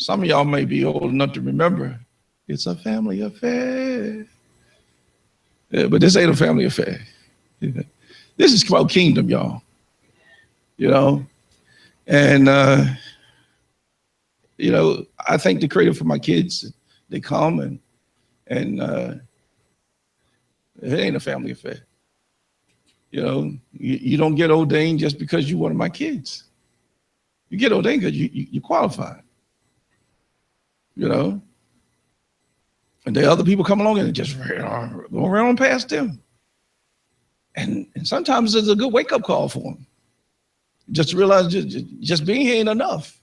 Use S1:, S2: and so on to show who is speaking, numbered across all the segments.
S1: Some of y'all may be old enough to remember. It's a family affair. Yeah, but this ain't a family affair. This is called kingdom, y'all. You know, and you know, I thank the Creator for my kids. They come and it ain't a family affair. You know, you don't get ordained just because you're one of my kids. You get ordained because you qualify. You know, and there are other people come along and just go around past them. And sometimes it's a good wake-up call for them. Just to realize just being here ain't enough.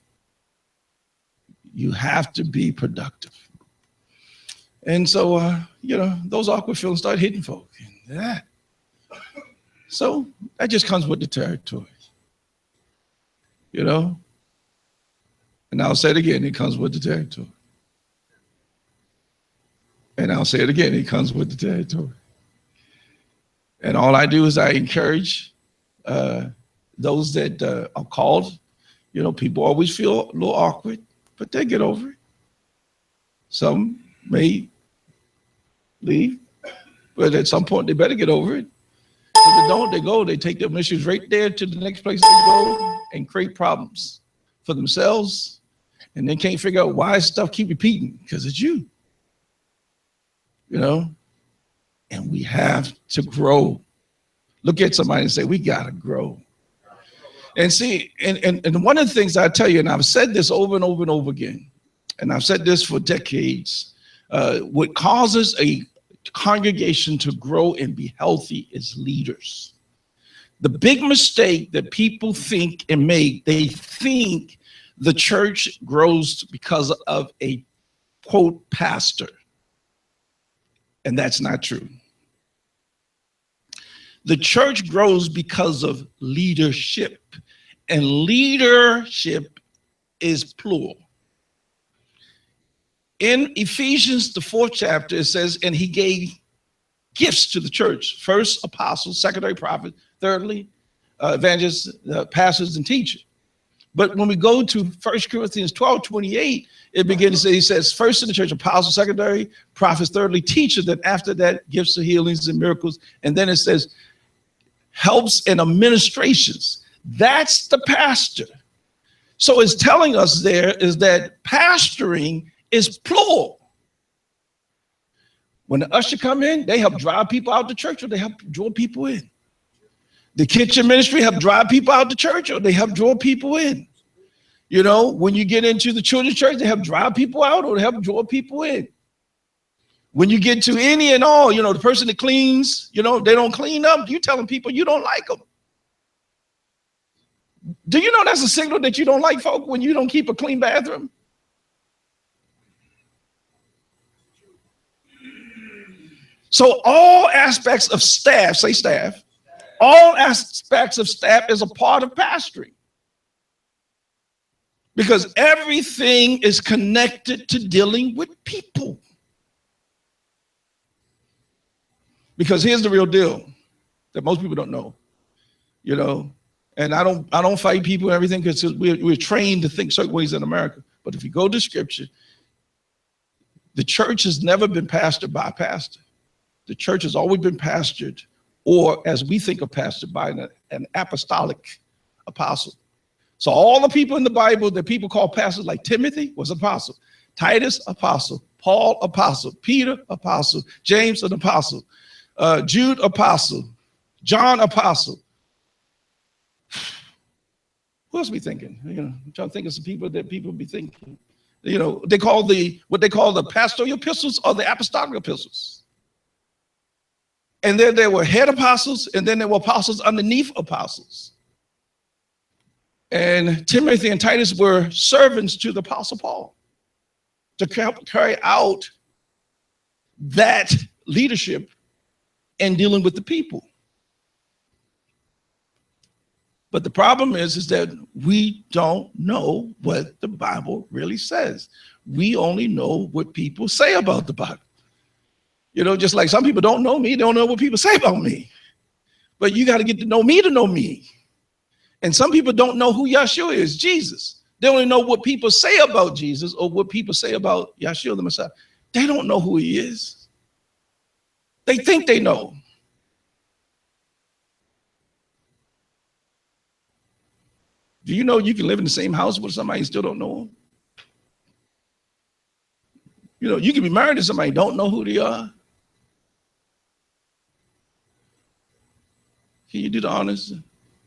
S1: You have to be productive. And so, you know, those awkward feelings start hitting folk. Yeah. So that just comes with the territory. You know? And I'll say it again, it comes with the territory. And I'll say it again, it comes with the territory. And all I do is I encourage those that are called. You know, people always feel a little awkward, but they get over it. Some may leave, but at some point they better get over it. If they don't, they go, they take their issues right there to the next place they go and create problems for themselves. And they can't figure out why stuff keep repeating, because it's you. You know, and we have to grow. Look at somebody and say, we got to grow. And see, and one of the things I tell you, and I've said this over and over and over again, and I've said this for decades, what causes a congregation to grow and be healthy is leaders. The big mistake that people think and make, they think the church grows because of a, quote, pastor. And that's not true. The church grows because of leadership, and leadership is plural. In Ephesians, the 4th chapter, it says, and he gave gifts to the church. First, apostles, secondary prophets, thirdly, evangelists, pastors, and teachers. But when we go to 1 Corinthians 12:28, it begins to say, he says, first in the church, apostles, secondary, prophets, thirdly, teachers, then after that, gifts of healings and miracles. And then it says, helps and administrations. That's the pastor. So it's telling us there is that pastoring is plural. When the usher come in, they help drive people out the church, or they help draw people in. The kitchen ministry help drive people out the church, or they help draw people in. You know, when you get into the children's church, they help drive people out, or they help draw people in. When you get to any and all, you know, the person that cleans, you know, they don't clean up, you telling people you don't like them. Do you know that's a signal that you don't like folk when you don't keep a clean bathroom? So all aspects of staff, say staff, all aspects of staff is a part of pastoring. Because everything is connected to dealing with people. Because here's the real deal that most people don't know, you know, and I don't fight people and everything, because we're trained to think certain ways in America. But if you go to scripture, the church has never been pastored by a pastor. The church has always been pastored, or as we think of pastored, by an apostolic apostle. So all the people in the Bible that people call pastors, like Timothy was apostle, Titus apostle, Paul apostle, Peter apostle, James an apostle, Jude apostle, John apostle. Who else be thinking? You know, I'm trying to think of some people that people be thinking. You know, they call what they call the pastoral epistles or the apostolic epistles. And then there were head apostles, and then there were apostles underneath apostles. And Timothy and Titus were servants to the apostle Paul to carry out that leadership and dealing with the people. But the problem is that we don't know what the Bible really says. We only know what people say about the Bible. You know, just like some people don't know me, they don't know what people say about me. But you got to get to know me. And some people don't know who Yeshua is, Jesus. They only know what people say about Jesus or what people say about Yeshua the Messiah. They don't know who he is. They think they know. Do you know you can live in the same house with somebody and still don't know them? You know, you can be married to somebody and don't know who they are. Can you do the honors?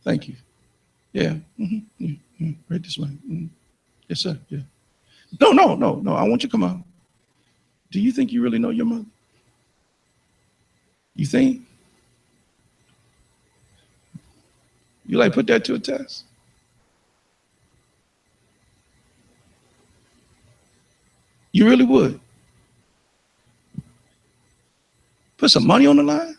S1: Thank you. Yeah. Right this way. Yes, sir. Yeah. No. I want you to come out. Do you think you really know your mother? You think? You like put that to a test? You really would? Put some money on the line?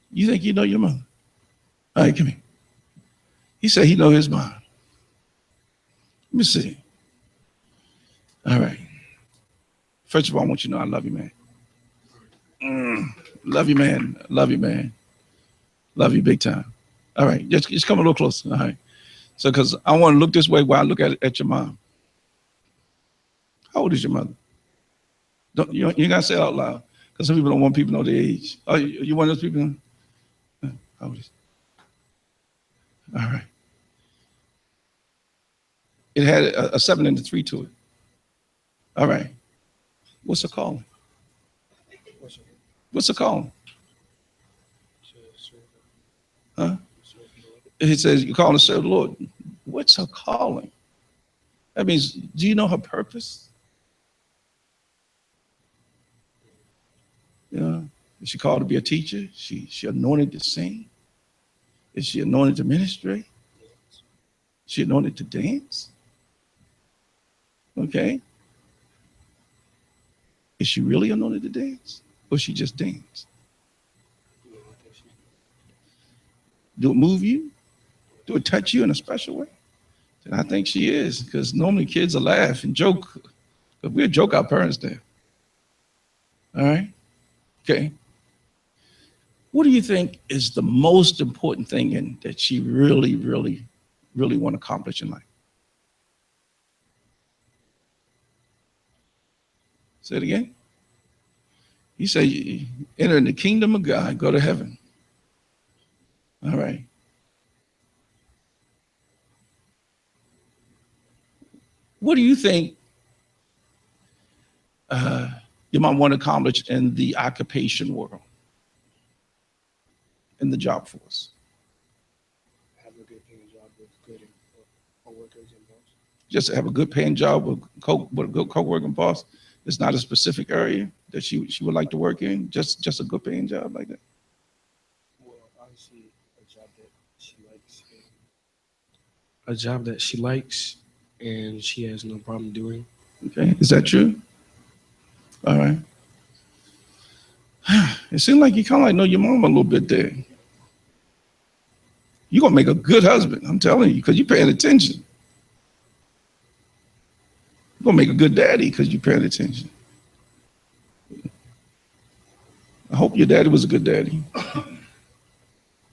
S1: You think you know your mother? All right, come here. He said he know his mom. Let me see. All right. First of all, I want you to know I love you, man. Love you, man. Love you, man. Love you big time. All right, just come a little closer. All right. So, because I want to look this way while I look at your mom. How old is your mother? You gotta say it out loud, because some people don't want people to know their age. Oh, you one of those people? How old is it? All right. It had a 7 and a 3 to it. All right. What's the calling? What's the calling? Huh? It says you call to serve the Lord. What's her calling? That means, do you know her purpose? You know, is she called to be a teacher? She anointed to sing? Is she anointed to ministry? Is she anointed to dance? Okay. Is she really anointed to dance? Or she just dance? Do it move you? Do it touch you in a special way? And I think she is, because normally kids will laugh and joke. But we'll joke our parents there. All right? Okay. What do you think is the most important thing that she really, really, really want to accomplish in life? Say it again. He said, enter in the kingdom of God, go to heaven. All right. What do you think you might want to accomplish in the occupation world, in the job force?
S2: Have a good paying job with good co-workers and boss.
S1: Just have a good paying job with a good co-working boss. It's not a specific area that she would like to work in. Just a good paying job like that.
S2: Well, obviously, a job that she likes. A job that she likes and she has no problem doing.
S1: Okay, is that true? All right. It seems like you kind of like know your mom a little bit there. You're going to make a good husband, I'm telling you, because you're paying attention. You're going to make a good daddy because you're paying attention. I hope your daddy was a good daddy.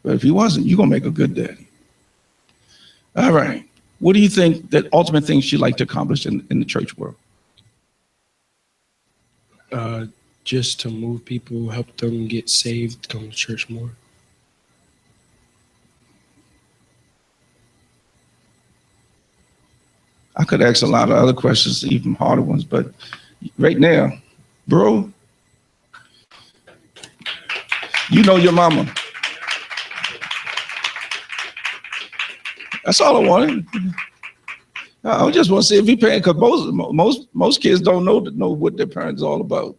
S1: But if he wasn't, you're going to make a good daddy. All right. What do you think that ultimate things she'd like to accomplish in the church world?
S2: Just to move people, help them get saved, come to church more.
S1: I could ask a lot of other questions, even harder ones, but right now, bro, you know your mama. That's all I wanted. I just want to see if he paying, because most kids don't know what their parents are all about.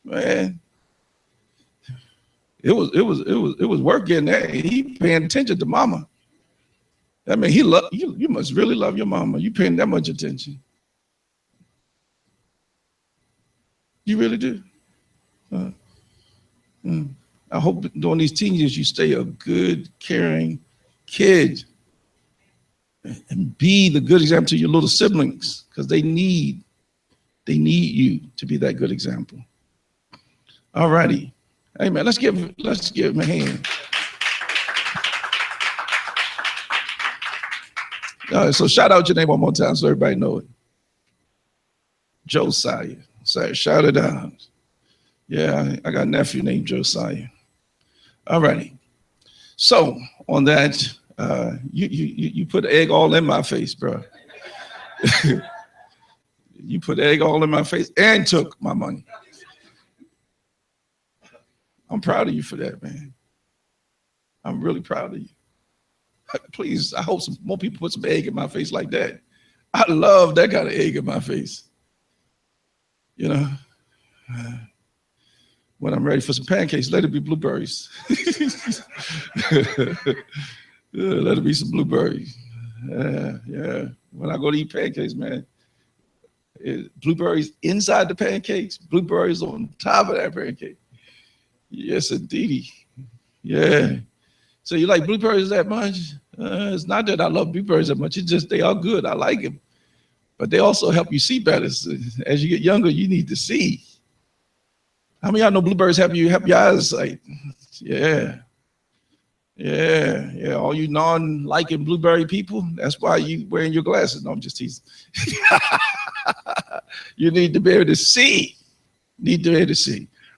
S1: Man, it was work getting there. He paying attention to mama. I mean, he love you. You must really love your mama. You paying that much attention. You really do. I hope during these teen years you stay a good, caring kid and be the good example to your little siblings, because they need you to be that good example. All righty. Amen. Let's give him a hand. All right, so shout out your name one more time so everybody know it. Josiah. Sorry, shout it out. Yeah, I got a nephew named Josiah. All righty. So on that, you put egg all in my face, bro. You put egg all in my face and took my money. I'm proud of you for that, man. I'm really proud of you. Please, I hope some more people put some egg in my face like that. I love that kind of egg in my face. You know, when I'm ready for some pancakes, let it be blueberries. Let it be some blueberries. Yeah. When I go to eat pancakes, man, blueberries inside the pancakes, blueberries on top of that pancake. Yes, indeedy. Yeah. So you like blueberries that much? It's not that I love blueberries that much. It's just they are good. I like them. But they also help you see better. So as you get younger, you need to see. How many of y'all know blueberries help your eyesight? Yeah. All you non-liking blueberry people, that's why you wearing your glasses. No, I'm just teasing. You need to be able to see.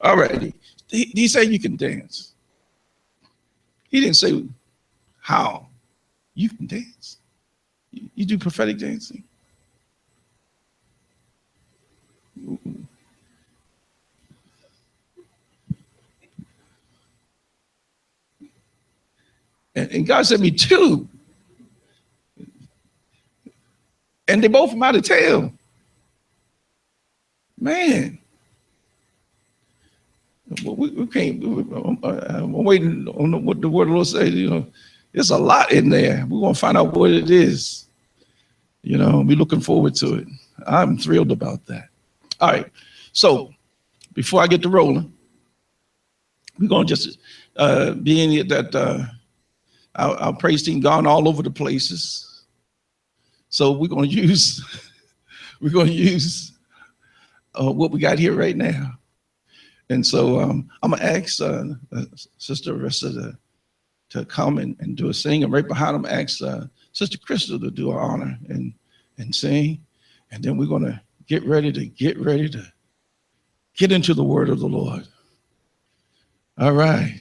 S1: All righty. He said you can dance. He didn't say how. You can dance. You do prophetic dancing. And God sent me two. And they both from out of town. Man. We can't. I'm waiting on what the word of the Lord says. You know, there's a lot in there. We're going to find out what it is. You know, we're looking forward to it. I'm thrilled about that. All right. So before I get to rolling, we're going to just being that our praise team gone all over the places. So we're going to use what we got here right now. And so I'm going to ask Sister Arissa to come and do a sing. And right behind him, ask Sister Crystal to do our honor and sing. And then we're going to get ready to get into the word of the Lord. All right.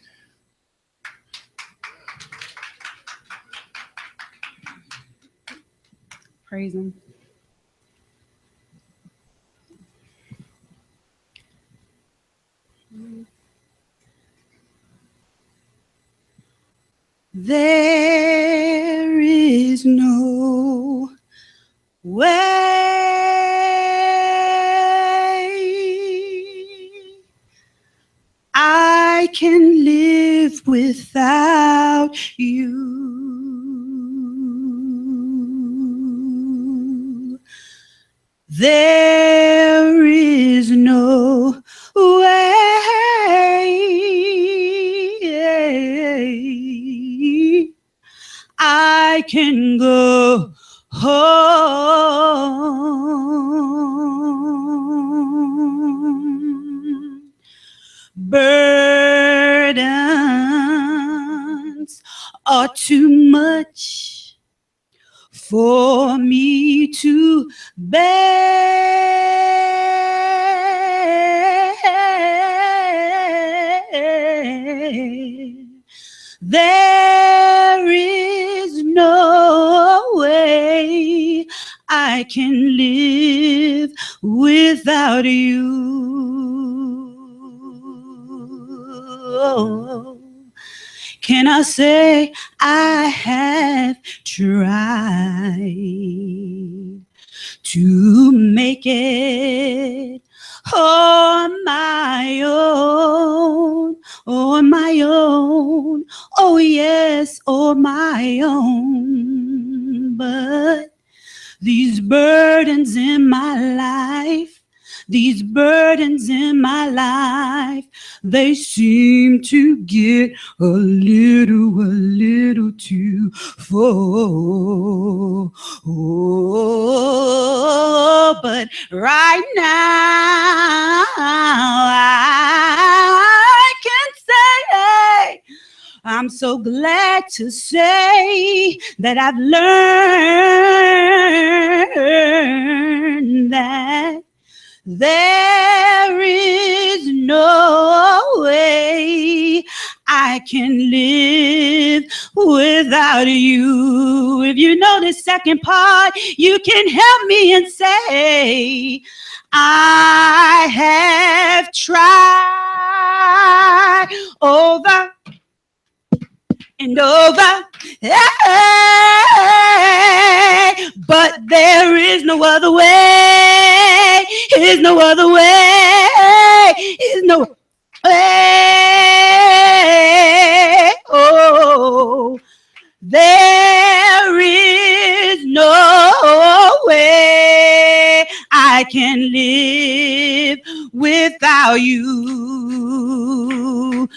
S3: Praise him. There is no way I can live without you. There is no way I can go home. Burdens are too much for me to bear. There is no way I can live without you. Can I say I have tried to make it on my own, on my own, oh yes, on my own. But these burdens in my life, these burdens in my life, they seem to get a little too far. Oh, but right now I can I'm so glad to say that I've learned that there is no way I can live without you. If you know the second part, you can help me and say, I have tried over and over, but there is no other way. Is no other way. Is no way. Oh, there is no way I can live without you.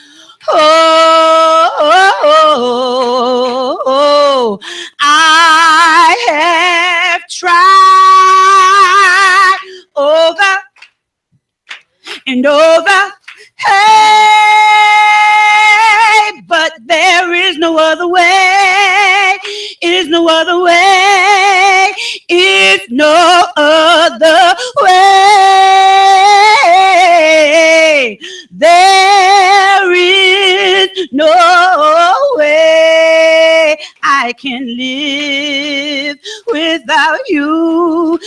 S3: Oh, I have tried over and over, hey, but there is no other way. Is no other way. Is no other way. There is no way I can live without you.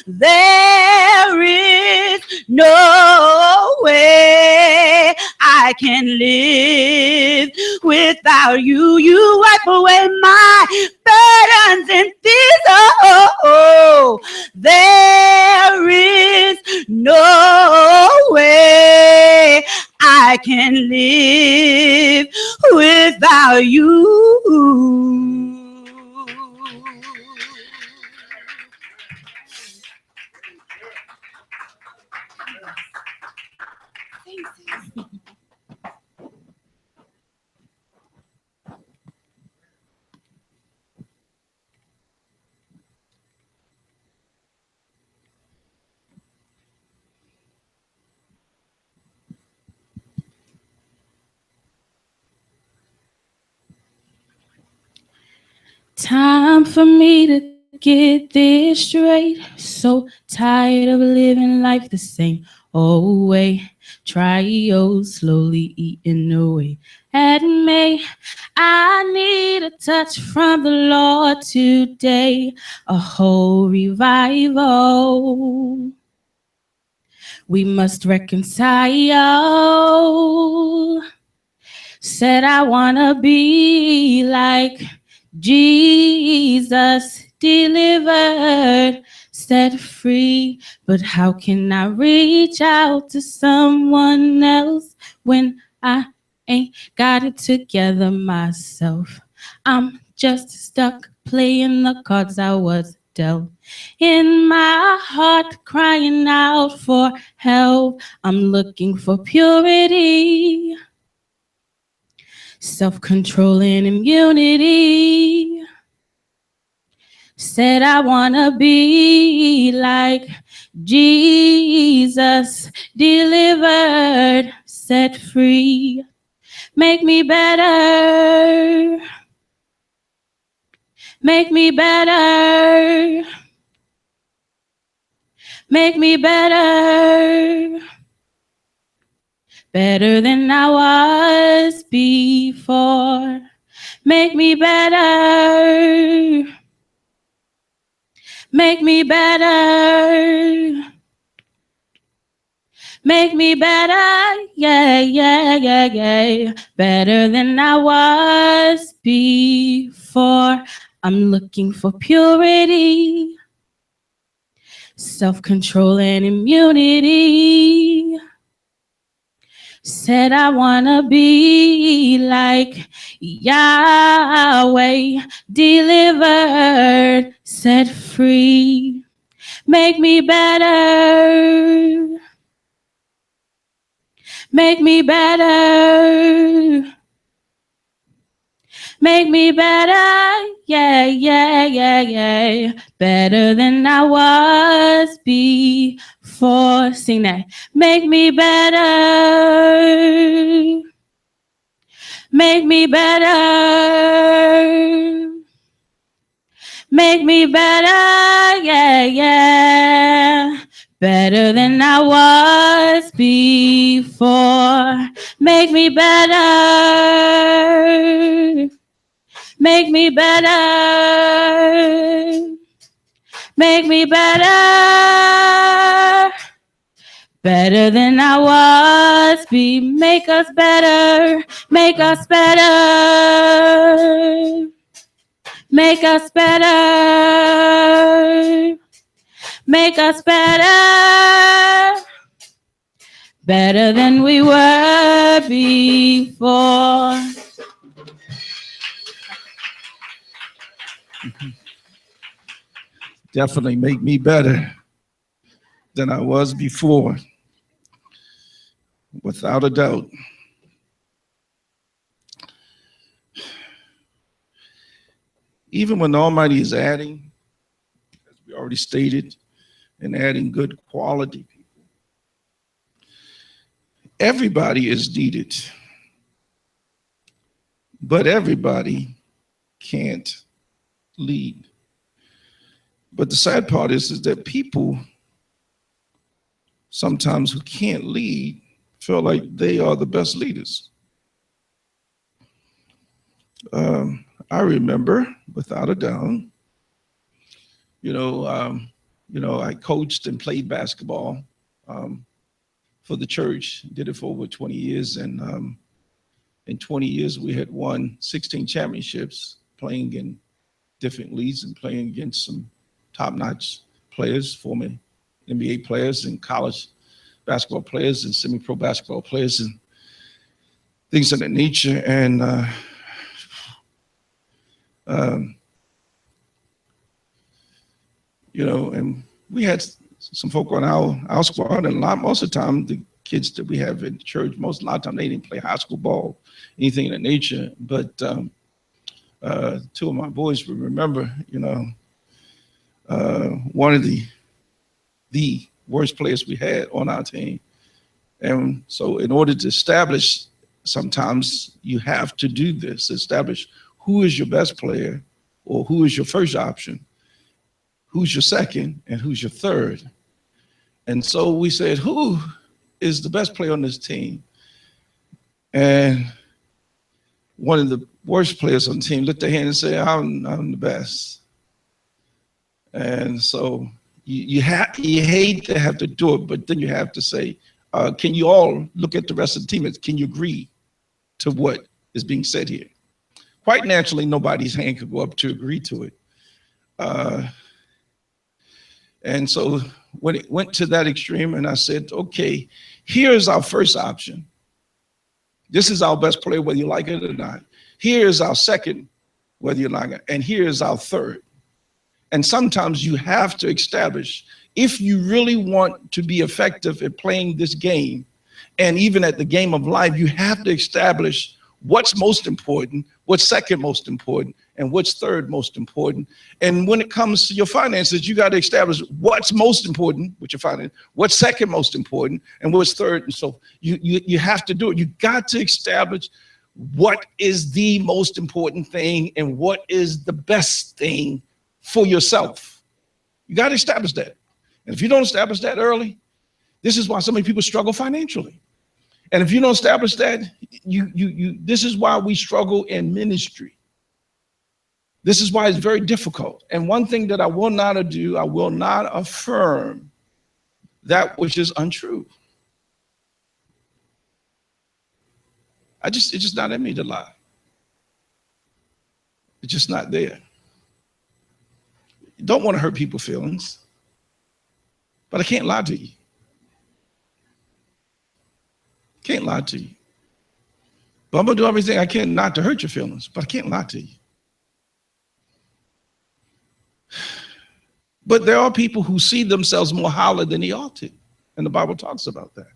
S3: There is no way I can live without you. You wipe away my burdens and tears. Oh, there is no way I can live without you.
S4: Time for me to get this straight. So tired of living life the same old way. Trials slowly eating away at me. I need a touch from the Lord today. A whole revival. We must reconcile. Said I wanna be like Jesus, delivered, set free. But how can I reach out to someone else when I ain't got it together myself? I'm just stuck playing the cards I was dealt. In my heart, crying out for help. I'm looking for purity, self-control and immunity. Said I wanna be like Jesus, delivered, set free. Make me better. Make me better. Make me better. Better than I was before. Make me better. Make me better. Make me better. Yeah, yeah, yeah, yeah. Better than I was before. I'm looking for purity, self-control and immunity. Said I wanna be like Yahweh, delivered, set free. Make me better. Make me better. Make me better, yeah, yeah, yeah, yeah. Better than I was before. Sing that. Make me better. Make me better. Make me better, yeah, yeah. Better than I was before. Make me better. Make me better. Make me better. Better than I was. Make us better. Make us better. Make us better. Make us better. Better than we were before.
S1: Definitely make me better than I was before, without a doubt. Even when the Almighty is adding, as we already stated, and adding good quality people, everybody is needed, but everybody can't lead. But the sad part is that people sometimes who can't lead feel like they are the best leaders. I remember, without a doubt, I coached and played basketball for the church. Did it for over 20 years, and in 20 years we had won 16 championships, playing in different leagues and playing against some top-notch players, former NBA players and college basketball players and semi-pro basketball players and things of that nature. And and we had some folk on our squad, and most of the time the kids that we have in church, a lot of the time they didn't play high school ball, anything of that nature. But two of my boys will remember, one of the worst players we had on our team. And so in order to establish, sometimes you have to do this, establish who is your best player, or who is your first option, who's your second, and who's your third. And so we said, who is the best player on this team? And one of the worst players on the team lifted their hand and said, I'm the best. And so you hate to have to do it, but then you have to say, can you all look at the rest of the team? Can you agree to what is being said here? Quite naturally, nobody's hand could go up to agree to it. And so when it went to that extreme, and I said, okay, here's our first option. This is our best player, whether you like it or not. Here's our second, whether you like it. And here's our third. And sometimes you have to establish, if you really want to be effective at playing this game, and even at the game of life, you have to establish what's most important, what's second most important, and what's third most important. And when it comes to your finances, you got to establish what's most important with your finances, what's second most important, and what's third. And so you have to do it. You got to establish what is the most important thing and what is the best thing for yourself. You got to establish that. And if you don't establish that early, this is why so many people struggle financially. And if you don't establish that, this is why we struggle in ministry. This is why it's very difficult. And one thing that I will not do, I will not affirm that which is untrue. It's just not in me to lie. It's just not there. You don't want to hurt people's feelings, but I can't lie to you. Can't lie to you. But I'm going to do everything I can not to hurt your feelings, but I can't lie to you. But there are people who see themselves more highly than they ought to, and the Bible talks about that.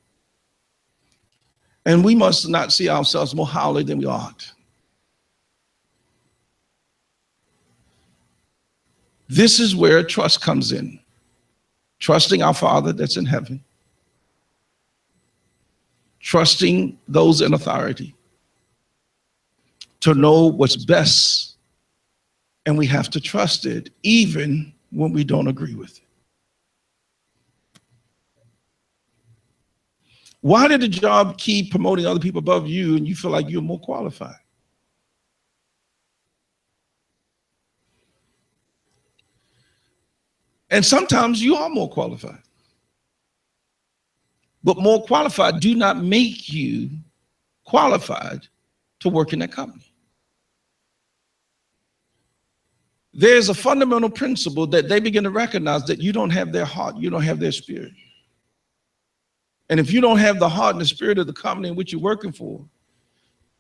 S1: And we must not see ourselves more highly than we ought. This is where trust comes in. Trusting our Father that's in heaven. Trusting those in authority to know what's best. And we have to trust it even when we don't agree with it. Why did the job keep promoting other people above you and you feel like you're more qualified? And sometimes you are more qualified. But more qualified do not make you qualified to work in that company. There's a fundamental principle that they begin to recognize that you don't have their heart, you don't have their spirit. And if you don't have the heart and the spirit of the company in which you're working for,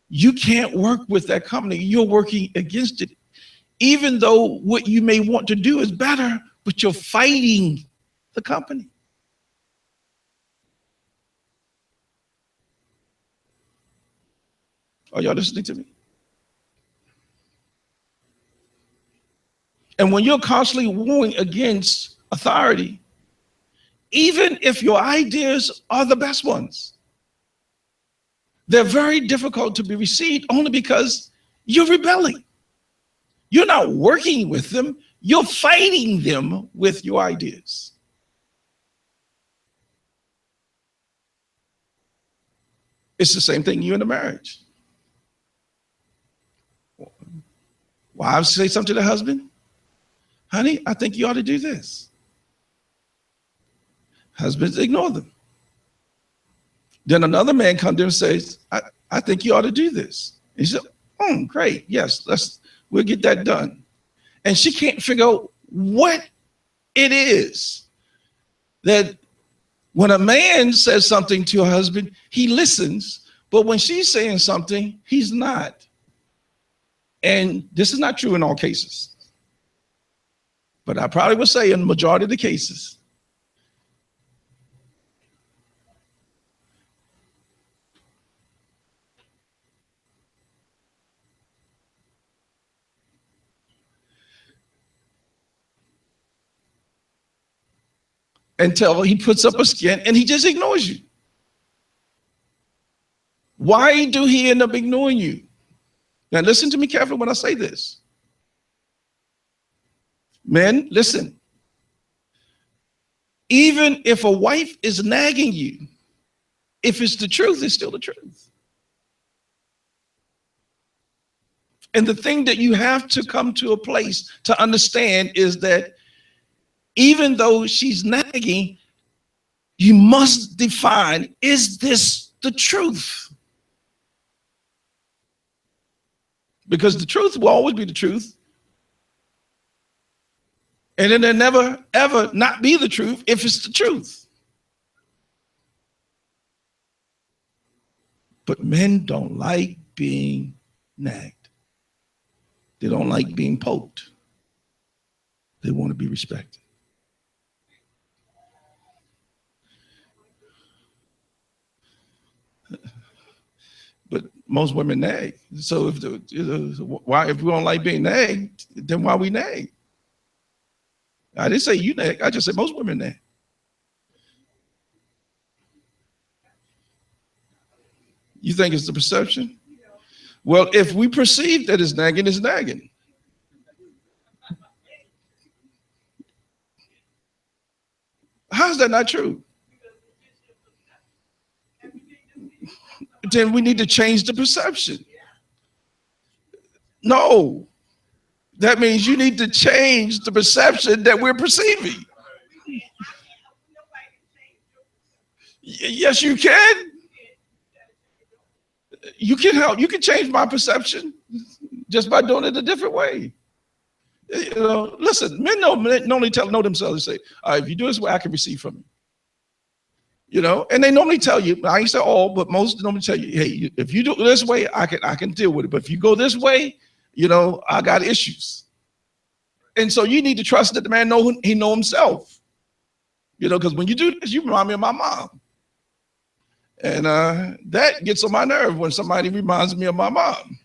S1: you can't work with that company. You're working against it. Even though what you may want to do is better, but you're fighting the company. Are y'all listening to me? And when you're constantly warring against authority, even if your ideas are the best ones, they're very difficult to be received only because you're rebelling. You're not working with them, you're fighting them with your ideas. It's the same thing you in a marriage. Wives say something to the husband, honey, I think you ought to do this. Husbands ignore them. Then another man comes there and says, I think you ought to do this. And he said, great, yes, we'll get that done. And she can't figure out what it is that when a man says something to her husband, he listens, but when she's saying something, he's not. And this is not true in all cases, but I probably would say in the majority of the cases, until he puts up a skin and he just ignores you. Why do he end up ignoring you? Now listen to me carefully when I say this. Men, listen. Even if a wife is nagging you, if it's the truth, it's still the truth. And the thing that you have to come to a place to understand is that even though she's nagging, you must define, is this the truth? Because the truth will always be the truth. And then there'll never, ever not be the truth if it's the truth. But men don't like being nagged. They don't like being poked. They want to be respected. But most women nag. So if we don't like being nagged, then why we nag? I didn't say you nag. I just said most women nag. You think it's the perception? Well, if we perceive that it's nagging, it's nagging. How's that not true? Then we need to change the perception. No, that means you need to change the perception that we're perceiving. Yes, you can. You can help. You can change my perception just by doing it a different way. You know, listen, men know themselves. They say, if you do this way, I can receive from you. You know, and they normally tell you, I ain't say all, but most normally tell you, hey, if you do it this way, I can deal with it. But if you go this way, you know, I got issues. And so you need to trust that the man know himself. You know, because when you do this, you remind me of my mom. And that gets on my nerve when somebody reminds me of my mom.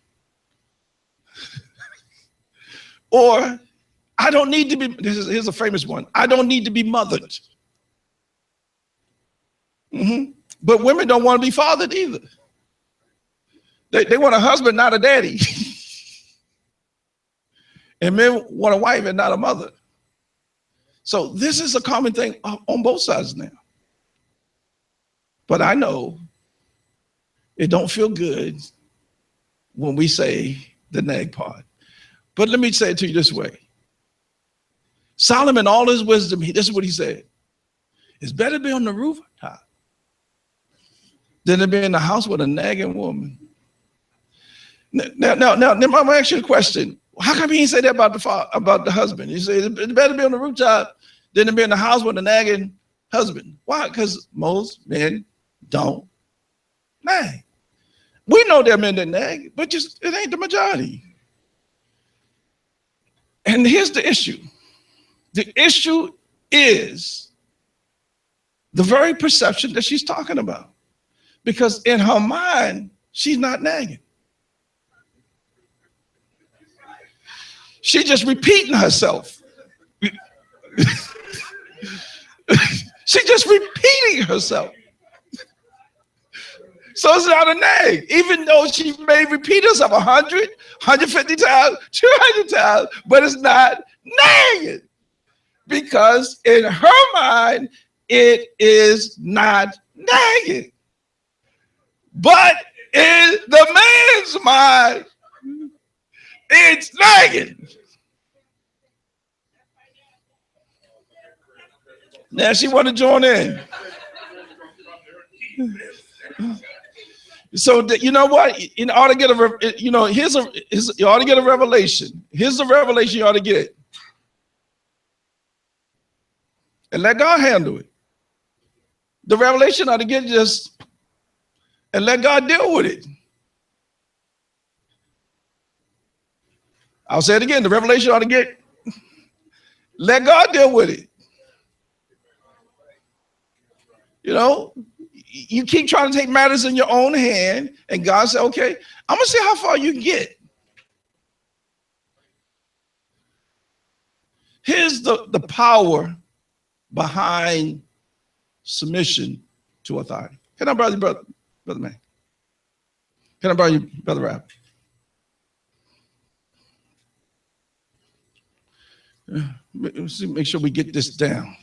S1: Or I don't need to be, here's a famous one. I don't need to be mothered. But women don't want to be fathered either. They want a husband, not a daddy. And men want a wife and not a mother. So this is a common thing on both sides now. But I know it don't feel good when we say the nag part. But let me say it to you this way. Solomon, all his wisdom, this is what he said. It's better to be on the rooftop than to be in the house with a nagging woman. Now, I'm going to ask you a question. How come he didn't say that about the husband? He said it's better to be on the rooftop than to be in the house with a nagging husband. Why? Because most men don't nag. We know there are men that nag, but just it ain't the majority. And here's the issue. The issue is the very perception that she's talking about. Because in her mind, she's not nagging. She's just repeating herself. She's just repeating herself. So it's not a nag, even though she may repeat herself 100, 150 times, 200 times, but it's not nagging. Because in her mind, it is not nagging. But in the man's mind, it's nagging. Now she want to join in. So you know what? You ought to get you ought to get a revelation. Here's the revelation you ought to get. And let God handle it. The revelation ought to get and let God deal with it. I'll say it again. The revelation ought to get, let God deal with it. You know, you keep trying to take matters in your own hand, and God said, okay, I'm going to see how far you can get. Here's the power behind submission to authority. Can I borrow you, brother man? Can I borrow you, Brother Rob? Make sure we get this down.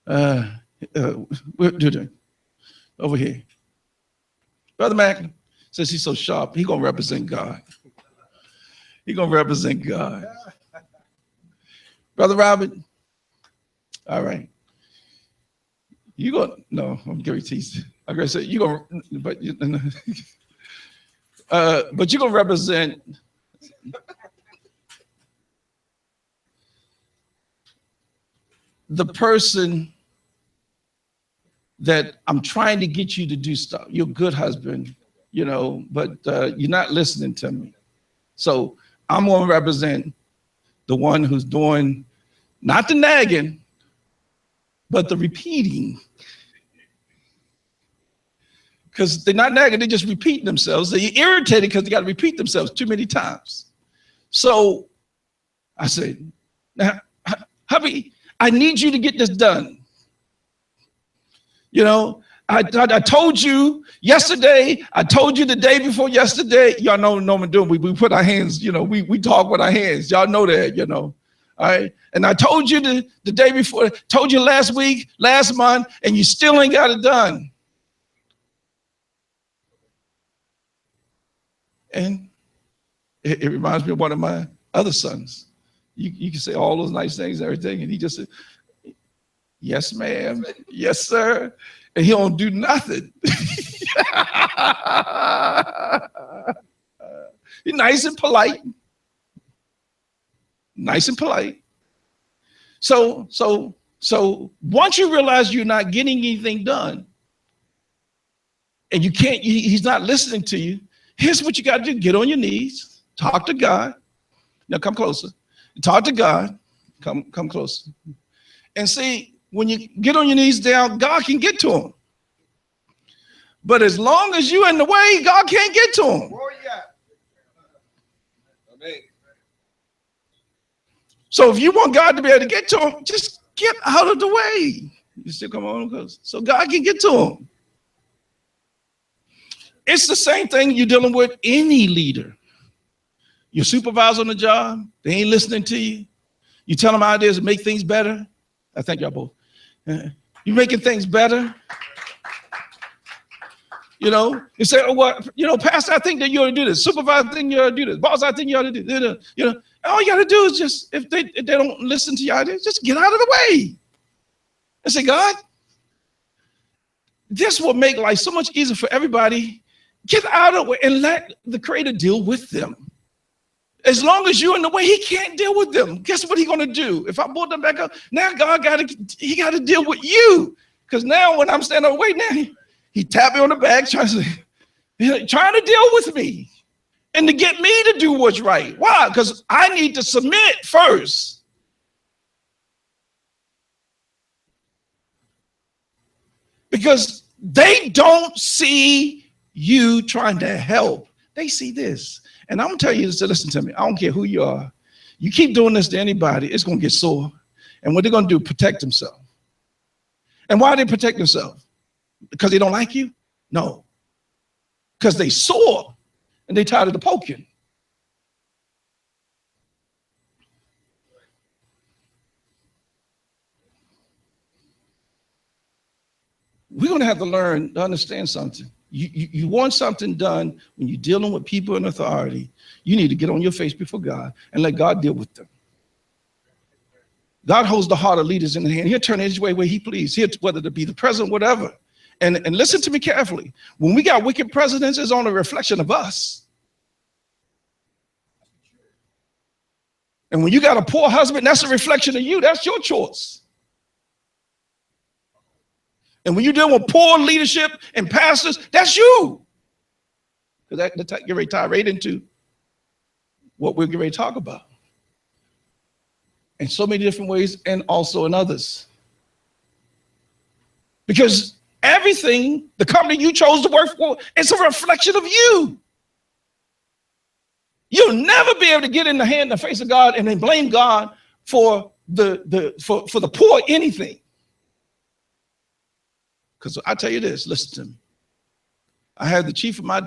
S1: We're doing over here. Brother Mack, since he's so sharp, he's gonna represent God. He's gonna represent God. Brother Robert, all right. You go, no, I'm gonna tease. I'm gonna say you gonna, but you're gonna represent the person that I'm trying to get you to do stuff. You're a good husband, you know, but you're not listening to me. So I'm going to represent the one who's doing not the nagging, but the repeating. Because they're not nagging, they just repeat themselves. They're irritated because they got to repeat themselves too many times. So I said, now, hubby, I need you to get this done. You know, I told you yesterday, I told you the day before yesterday. Y'all know what I'm doing. We put our hands, you know, we talk with our hands. Y'all know that, you know. All right. And I told you the day before, told you last week, last month, and you still ain't got it done. And it reminds me of one of my other sons. You can say all those nice things and everything, and he just said, yes, ma'am. Yes, sir. And he don't do nothing. He's nice and polite. Nice and polite. So once you realize you're not getting anything done, and he's not listening to you, here's what you got to do. Get on your knees, talk to God. Now come closer. Talk to God. Come closer. And see, when you get on your knees down, God can get to him. But as long as you're in the way, God can't get to him.
S5: Oh, yeah. Amen.
S1: So if you want God to be able to get to him, just get out of the way. You still come on, so God can get to him. It's the same thing you're dealing with any leader. Your supervisor on the job, they ain't listening to you. You tell them how it is to make things better. I thank y'all both. You're making things better. You know, you say, oh, well, you know, Pastor, I think that you ought to do this. Supervisor, I think you ought to do this. Boss, I think you ought to do this. You know, all you got to do is just, if they don't listen to your ideas, just get out of the way. And say, God, this will make life so much easier for everybody. Get out of the way and let the Creator deal with them. As long as you're in the way, he can't deal with them. Guess what he's going to do? If I pull them back up, now God got to deal with you. Because now when I'm standing on the way, now he tapped me on the back, trying to deal with me and to get me to do what's right. Why? Because I need to submit first. Because they don't see you trying to help. They see this. And I'm going to tell you this, listen to me. I don't care who you are. You keep doing this to anybody, it's going to get sore. And what they're going to do, protect themselves. And why do they protect themselves? Because they don't like you? No. Because they sore and they tired of the poking. We're going to have to learn to understand something. You want something done when you're dealing with people in authority, you need to get on your face before God and let God deal with them. God holds the heart of leaders in the hand. He'll turn it his way where he pleases, whether it be the president, whatever. And listen to me carefully. When we got wicked presidents, it's only a reflection of us. And when you got a poor husband, that's a reflection of you. That's your choice. And when you're dealing with poor leadership and pastors, that's you. Because that get ready to tie right into what we're getting ready to talk about. In so many different ways and also in others. Because everything, the company you chose to work for, it's a reflection of you. You'll never be able to get in the hand and the face of God and then blame God for the poor anything. Because I tell you this, listen to me. I had the chief of my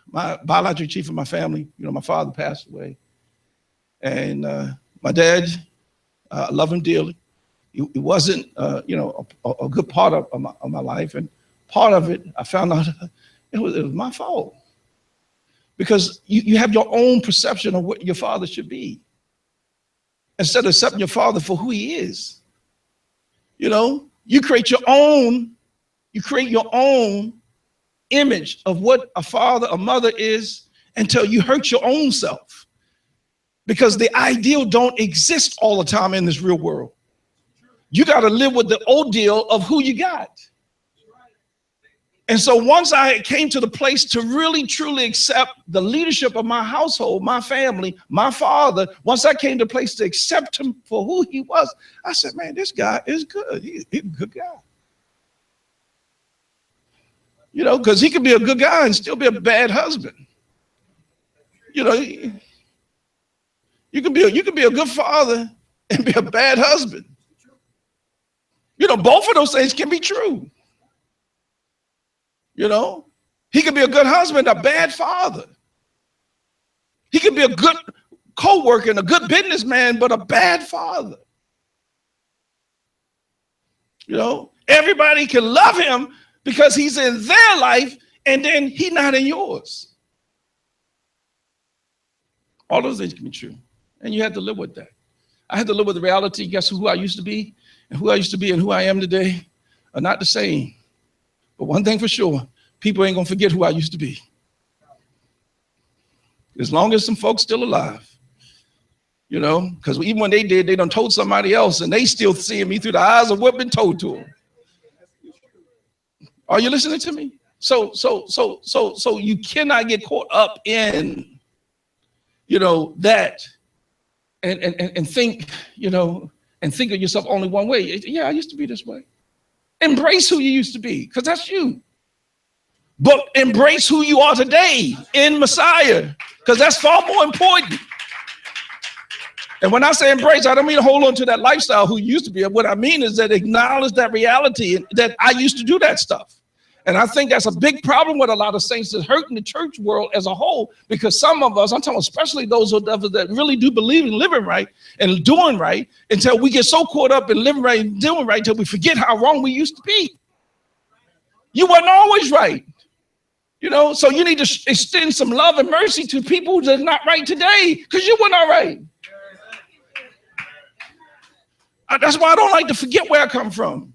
S1: biological chief of my family. You know, my father passed away. And my dad, I love him dearly. He wasn't, a good part of my life. And part of it, I found out it was my fault. Because you have your own perception of what your father should be. Instead of accepting your father for who he is. You know, you create your own image of what a father, a mother is until you hurt your own self. Because the ideal don't exist all the time in this real world. You got to live with the ordeal of who you got. And so once I came to the place to really, truly accept the leadership of my household, my family, my father, once I came to a place to accept him for who he was, I said, man, this guy is good. He's a good guy. You know, because he could be a good guy and still be a bad husband. You know, you can be a good father and be a bad husband. You know, both of those things can be true. You know, he could be a good husband, a bad father. He could be a good co-worker and a good businessman, but a bad father. You know, everybody can love him because he's in their life and then he's not in yours. All those things can be true. And you have to live with that. I had to live with the reality. Guess who I used to be? And who I used to be and who I am today are not the same. But one thing for sure, people ain't going to forget who I used to be. As long as some folks still alive. You know, because even when they did, they done told somebody else and they still seeing me through the eyes of what been told to them. Are you listening to me? So you cannot get caught up in, you know, that and think, you know, and think of yourself only one way. Yeah, I used to be this way. Embrace who you used to be, because that's you. But embrace who you are today in Messiah, because that's far more important. And when I say embrace, I don't mean hold on to that lifestyle who used to be. What I mean is that acknowledge that reality that I used to do that stuff. And I think that's a big problem with a lot of saints that's hurting the church world as a whole, because some of us, I'm talking especially those that really do believe in living right and doing right, until we get so caught up in living right and doing right until we forget how wrong we used to be. You weren't always right. You know, so you need to extend some love and mercy to people that are not right today, because you weren't all right. That's why I don't like to forget where I come from.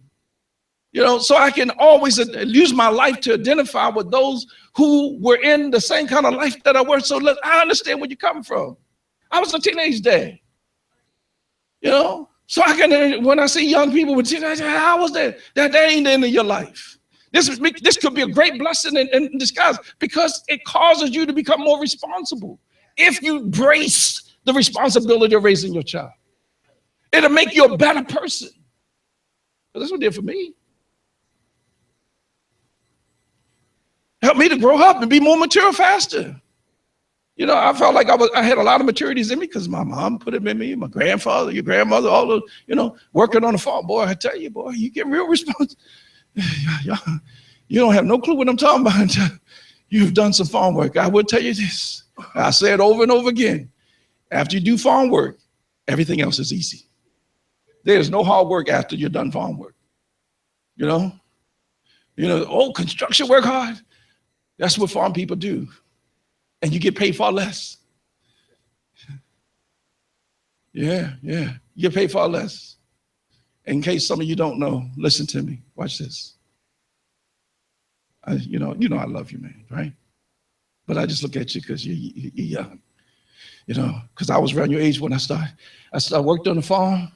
S1: You know, so I can always use my life to identify with those who were in the same kind of life that I was. So I understand where you're coming from. I was a teenage dad. You know, so I can, when I see young people with teenage, how was that? That ain't the end of your life. This could be a great blessing in disguise, because it causes you to become more responsible. If you embrace the responsibility of raising your child, it'll make you a better person. That's what it did for me. Helped me to grow up and be more mature faster. You know, I felt like I had a lot of maturities in me because my mom put it in me, my grandfather, your grandmother, all those, you know, working on the farm. Boy, I tell you, boy, you get real responsible. You don't have no clue what I'm talking about until you've done some farm work. I will tell you this. I say it over and over again. After you do farm work, everything else is easy. There's no hard work after you're done farm work. You know, oh, construction work hard. That's what farm people do. And you get paid far less. Yeah. You get paid far less. In case some of you don't know, listen to me. Watch this. You know I love you, man, right? But I just look at you because you're young. You know, because I was around your age when I started. I worked on the farm,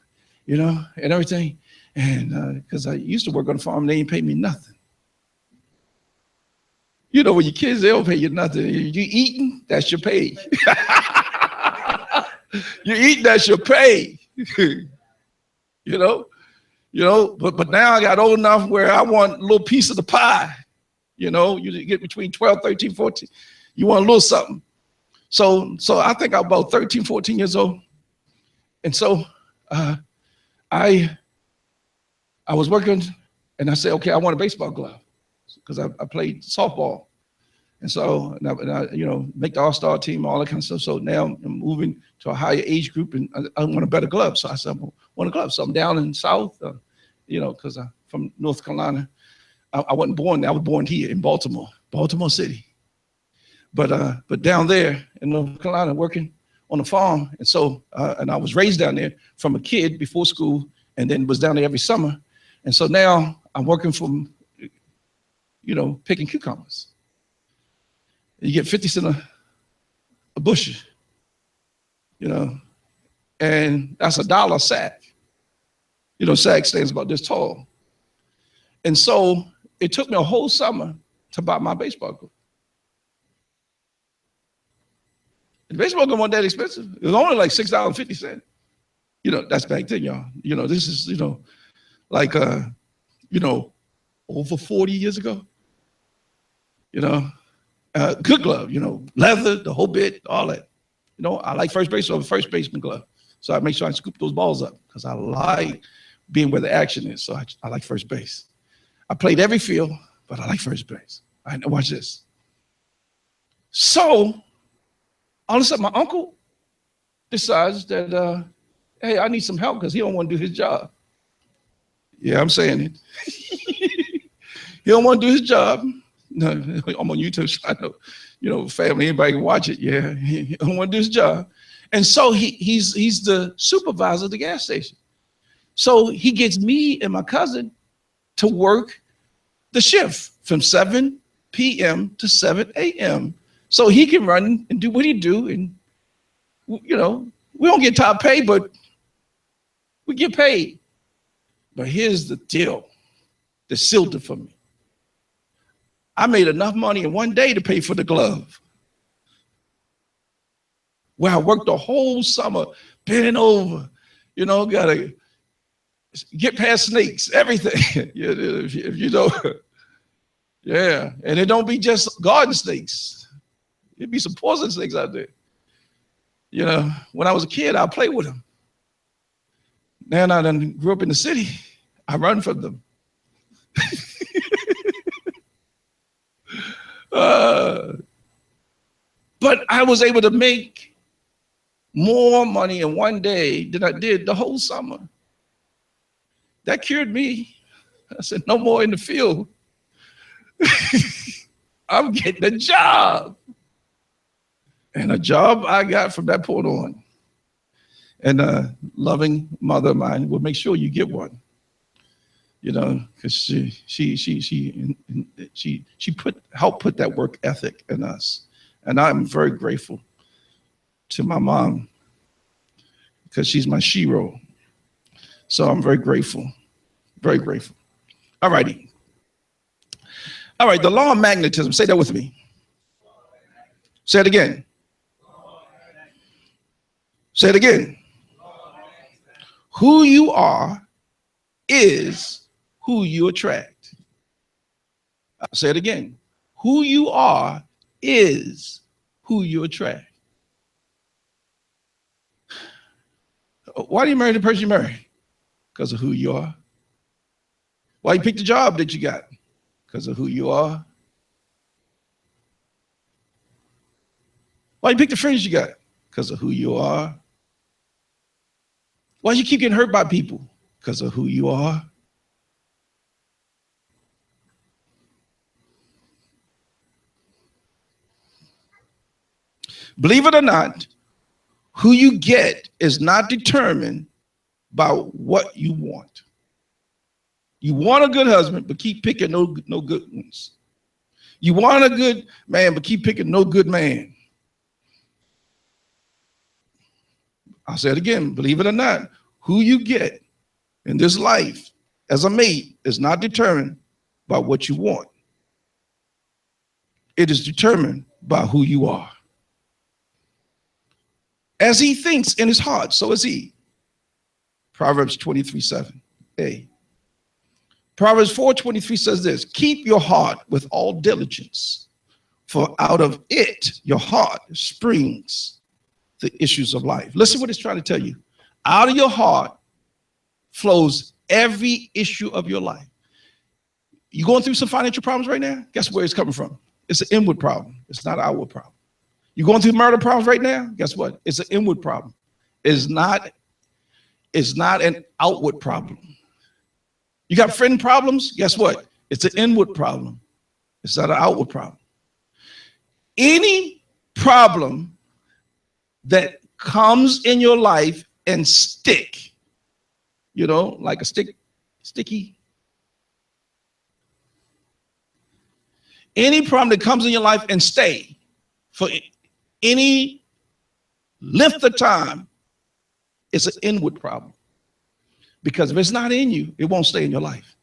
S1: you know, and everything. And because I used to work on the farm, they didn't pay me nothing. You know, when your kids, they don't pay you nothing. You eating, that's your pay. You eating, that's your pay. You know, but now I got old enough where I want a little piece of the pie. You know, you get between 12, 13, 14. You want a little something. So I think I'm about 13, 14 years old. And so I was working, and I said, okay, I want a baseball glove, because I played softball. And so, I you know, make the all-star team, all that kind of stuff. So now I'm moving to a higher age group, and I want a better glove. So I said, I want a glove. So I'm down in South, you know, because I'm from North Carolina. I wasn't born there. I was born here in Baltimore City. But down there in North Carolina, working on a farm. And so, and I was raised down there from a kid before school, and then was down there every summer. And so now I'm working from, you know, picking cucumbers. You get 50 cents a bushel, you know, and that's $1 a sack. You know, sack stands about this tall. And so it took me a whole summer to buy my baseball glove. The baseball glove wasn't that expensive. It was only like $6.50. You know, that's back then, y'all. You know, this is, you know, like, you know, over 40 years ago. You know, good glove, you know, leather, the whole bit, all that. You know, I like first base, so I have a first baseman glove. So I make sure I scoop those balls up, because I like being where the action is. So I like first base. I played every field, but I like first base. All right, now watch this. So all of a sudden, my uncle decides that, hey, I need some help because he don't want to do his job. Yeah, I'm saying it. He don't want to do his job. No, I'm on YouTube, so I know, you know, family, anybody can watch it. Yeah, he don't want to do his job. And so he's the supervisor of the gas station. So he gets me and my cousin to work the shift from 7 p.m. to 7 a.m. so he can run and do what he do. And, you know, we don't get top pay, but we get paid. But here's the deal that sealed it for me. I made enough money in one day to pay for the glove. Where I worked the whole summer, bending over, you know, gotta get past snakes, everything. if you know, yeah. And it don't be just garden snakes. It'd be some poison snakes out there. You know, when I was a kid, I played with them. Now I done grew up in the city, I run from them. But I was able to make more money in one day than I did the whole summer. That cured me. I said, no more in the field. I'm getting a job. And a job I got from that point on. And a loving mother of mine will make sure you get one. You know, because she helped put that work ethic in us. And I'm very grateful to my mom because she's my shero. So I'm very grateful, very grateful. All righty. All right, the law of magnetism. Say that with me. Say it again. Say it again. Who you are is who you attract. I'll say it again. Who you are is who you attract. Why do you marry the person you marry? Because of who you are. Why you pick the job that you got? Because of who you are. Why you pick the friends you got? Because of who you are. Why you keep getting hurt by people? Because of who you are. Believe it or not, who you get is not determined by what you want. You want a good husband, but keep picking no good ones. You want a good man, but keep picking no good man. I'll say it again, believe it or not, who you get in this life as a mate is not determined by what you want. It is determined by who you are. As he thinks in his heart, so is he. Proverbs 23:7a. Proverbs 4:23 says this, keep your heart with all diligence, for out of it, your heart springs the issues of life. Listen what it's trying to tell you. Out of your heart flows every issue of your life. You going through some financial problems right now? Guess where it's coming from? It's an inward problem. It's not an outward problem. You going through marital problems right now? Guess what? It's an inward problem. It's not an outward problem. You got friend problems? Guess what? It's an inward problem. It's not an outward problem. Any problem that comes in your life and stick, you know, like a sticky. Any problem that comes in your life and stay for any length of time, it's an inward problem. Because if it's not in you, it won't stay in your life.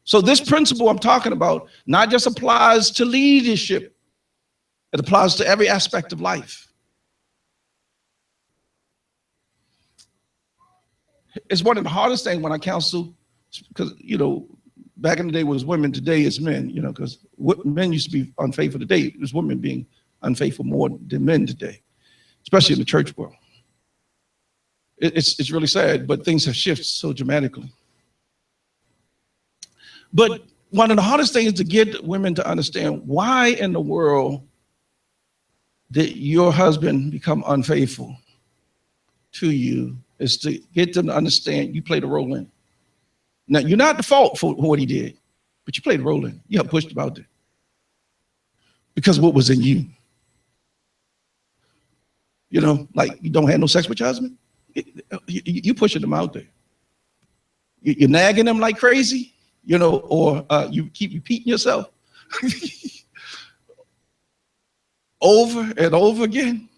S1: So this principle I'm talking about not just applies to leadership, it applies to every aspect of life. It's one of the hardest things when I counsel, because, you know, back in the day it was women, today it's men, you know, because men used to be unfaithful today. There's women being unfaithful more than men today, especially in the church world. It's really sad, but things have shifted so dramatically. But one of the hardest things is to get women to understand why in the world did your husband become unfaithful to you, is to get them to understand you played a role in it. Now, you're not the fault for what he did, but you played a role in it. You helped push him out there. Because what was in you? You know, like you don't have no sex with your husband? You pushing them out there. You're nagging them like crazy, you know, or you keep repeating yourself over and over again.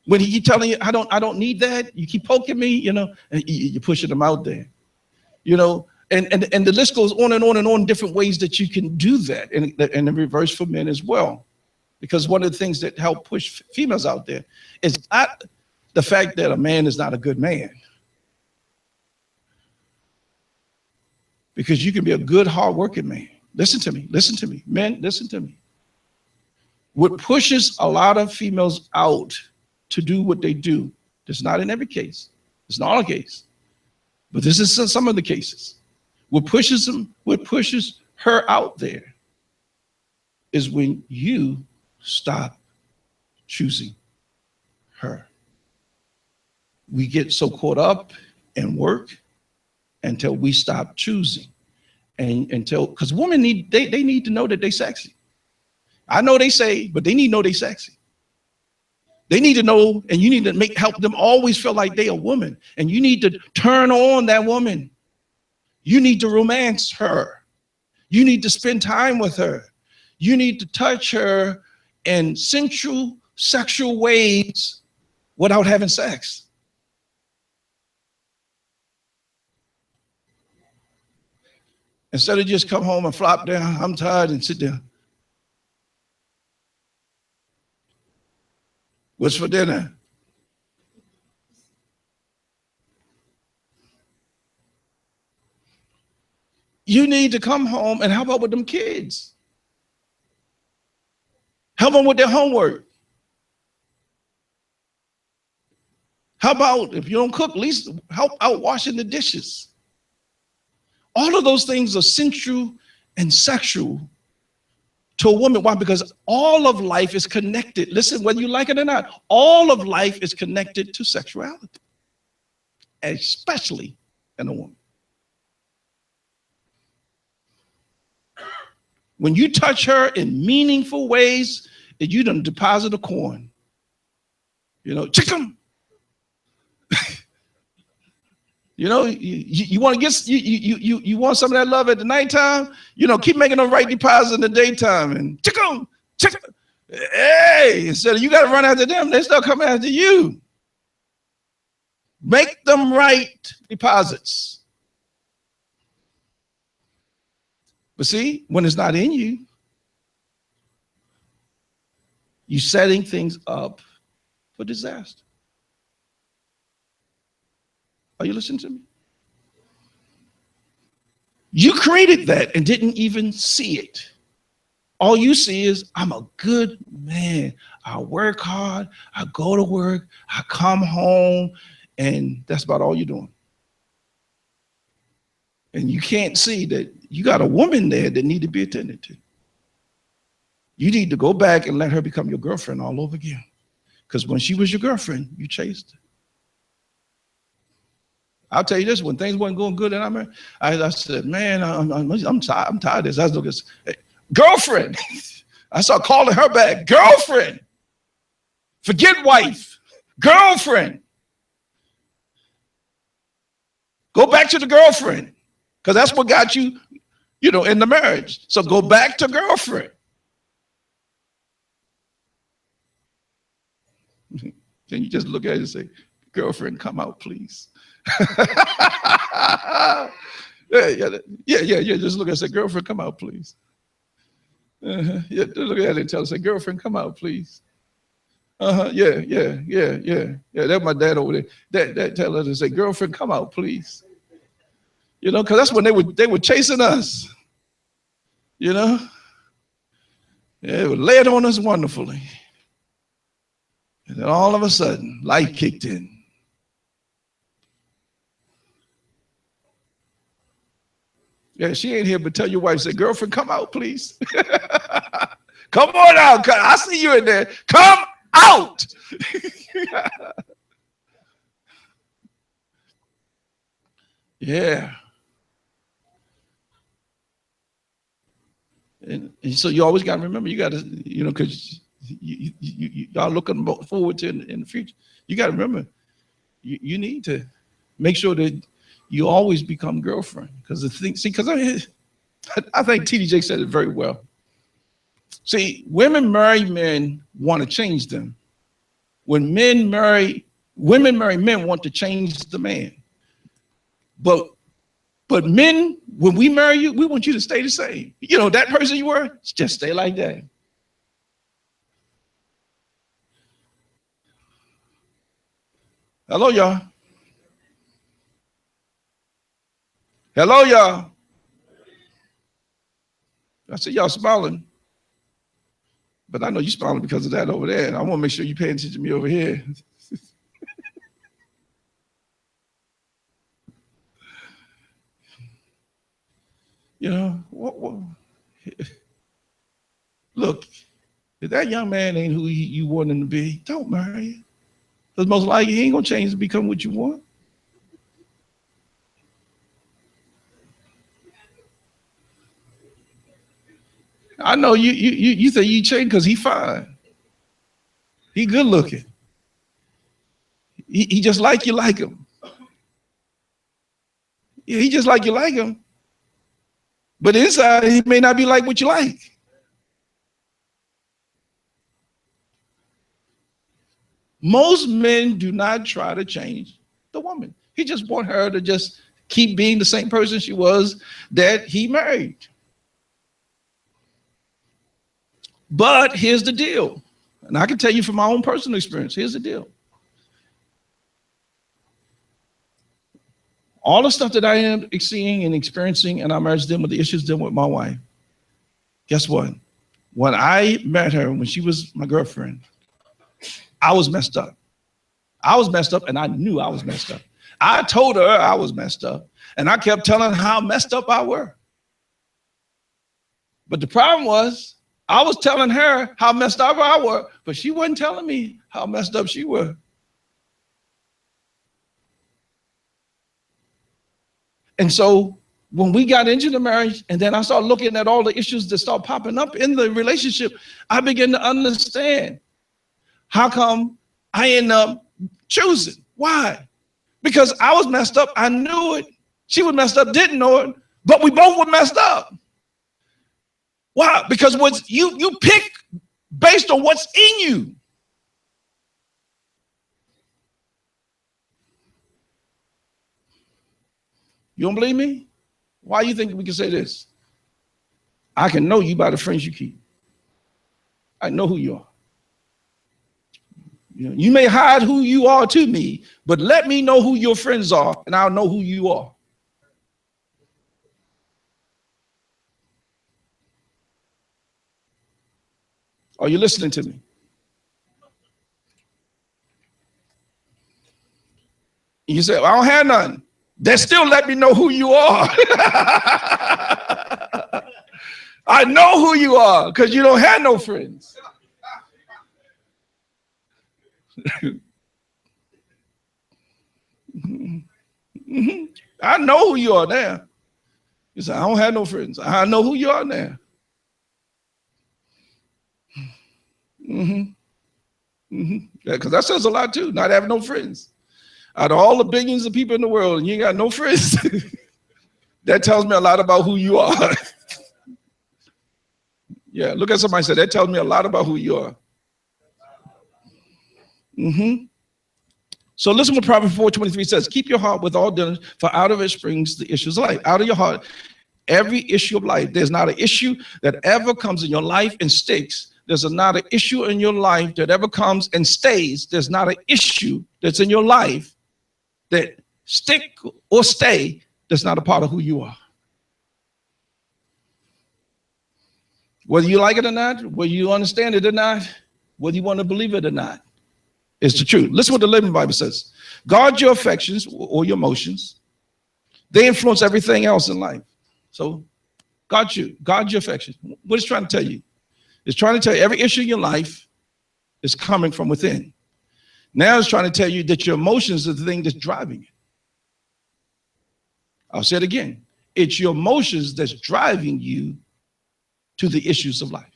S1: When he keep telling you, I don't need that, you keep poking me, you know, and you're pushing them out there. You know, and the list goes on and on and on, different ways that you can do that, and the reverse for men as well. Because one of the things that help push females out there is not the fact that a man is not a good man. because you can be a good, hardworking man. Listen to me. Listen to me. Men, listen to me. What pushes a lot of females out to do what they do, it's not in every case. It's not all case. But this is some of the cases. What pushes her out there is when you stop choosing her. We get so caught up in work until we stop choosing. And until, because women need to know that they're sexy. I know they say, but they need to know they're sexy. They need to know, and you need to help them always feel like they're a woman. And you need to turn on that woman. You need to romance her. You need to spend time with her. You need to touch her in sensual, sexual ways without having sex. Instead of just come home and flop down, I'm tired, and sit down. What's for dinner? You need to come home and help out with them kids. Help them with their homework. How about if you don't cook, at least help out washing the dishes. All of those things are sensual and sexual to a woman. Why? Because all of life is connected. Listen, whether you like it or not, all of life is connected to sexuality, especially in a woman. When you touch her in meaningful ways, that you done deposit a coin. You know, chicken. You know, you want to get you want some of that love at the nighttime. You know, keep making the right deposit in the daytime, and chicken. Hey, instead of you got to run after them, they start coming after you. Make them right deposits. But see, when it's not in you, you're setting things up for disaster. Are you listening to me? You created that and didn't even see it. All you see is, I'm a good man. I work hard. I go to work. I come home. And that's about all you're doing. And you can't see that you got a woman there that need to be attended to. You need to go back and let her become your girlfriend all over again. Because when she was your girlfriend, you chased her. I'll tell you this, when things weren't going good, and I said, man, I'm tired of this. I was looking, hey, girlfriend. I started calling her back, girlfriend. Forget wife, girlfriend. Go back to the girlfriend, because that's what got you, in the marriage. So go back to girlfriend. Then you just look at it and say, girlfriend, come out, please. Yeah. Just look at it and say, girlfriend, come out, please. Yeah, look at it and tell her, say, girlfriend, come out, please. Yeah. That's my dad over there. That tell her to say, girlfriend, come out, please. Because that's when they were chasing us. Yeah, they would lay it on us wonderfully. And then all of a sudden, life kicked in. Yeah, she ain't here, but tell your wife, say, girlfriend, come out, please. Come on out. I see you in there. Come out. Yeah. And so you always got to remember, you got to, because y'all looking forward to in the future. You got to remember, you need to make sure that you always become girlfriend. Because I think TDJ said it very well. See, women marry men want to change them. When women marry men want to change the man. But men, when we marry you, we want you to stay the same. That person you were, just stay like that. Hello, y'all. Hello, y'all. I said, y'all smiling. But I know you're smiling because of that over there. And I want to make sure you're paying attention to me over here. You know, look, if that young man ain't who you want him to be, don't marry him. Because most likely he ain't going to change to become what you want. I know you say you change because he fine. He good looking. He just like you like him. Yeah, he just like you like him. But inside, he may not be like what you like. Most men do not try to change the woman. He just want her to just keep being the same person she was that he married. But here's the deal. And I can tell you from my own personal experience, here's the deal. All the stuff that I am seeing and experiencing in our marriage, dealing with the issues dealing with my wife, guess what? When I met her, when she was my girlfriend, I was messed up. I was messed up, and I knew I was messed up. I told her I was messed up, and I kept telling her how messed up I were. But the problem was, I was telling her how messed up I were, but she wasn't telling me how messed up she were. And so when we got into the marriage, and then I started looking at all the issues that start popping up in the relationship, I began to understand how come I end up choosing. Why? Because I was messed up. I knew it. She was messed up, didn't know it, but we both were messed up. Why? Because what's you pick based on what's in you. You don't believe me? Why do you think we can say this? I can know you by the friends you keep. I know who you are. You may hide who you are to me, but let me know who your friends are, and I'll know who you are. Are you listening to me? You say, well, I don't have none. They still let me know who you are. I know who you are because you don't have no friends. I know who you are now. You say, I don't have no friends. I know who you are now. Because that says a lot too, not having no friends. Out of all the billions of people in the world, and you ain't got no friends, that tells me a lot about who you are. Yeah, look at somebody and say, that tells me a lot about who you are. So listen what Proverbs 4:23 says. Keep your heart with all diligence, for out of it springs the issues of life. Out of your heart, every issue of life. There's not an issue that ever comes in your life and sticks. There's not an issue in your life that ever comes and stays. There's not an issue that's in your life that stick or stay that's not a part of who you are. Whether you like it or not, whether you understand it or not, whether you want to believe it or not, it's the truth. Listen what the Living Bible says. Guard your affections or your emotions. They influence everything else in life. So guard your affections. What it's trying to tell you? It's trying to tell you every issue in your life is coming from within. Now it's trying to tell you that your emotions are the thing that's driving it. I'll say it again. It's your emotions that's driving you to the issues of life.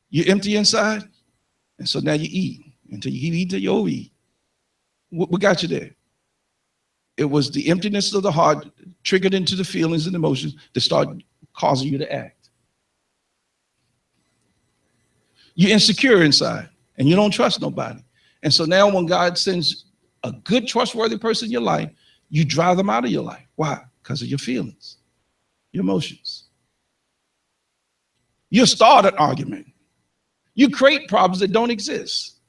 S1: You're empty inside, and so now you eat until you eat till you overeat. What got you there? It was the emptiness of the heart triggered into the feelings and emotions that start causing you to act. You're insecure inside, and you don't trust nobody. And so now when God sends a good, trustworthy person in your life, you drive them out of your life. Why? Because of your feelings, your emotions. You start an argument. You create problems that don't exist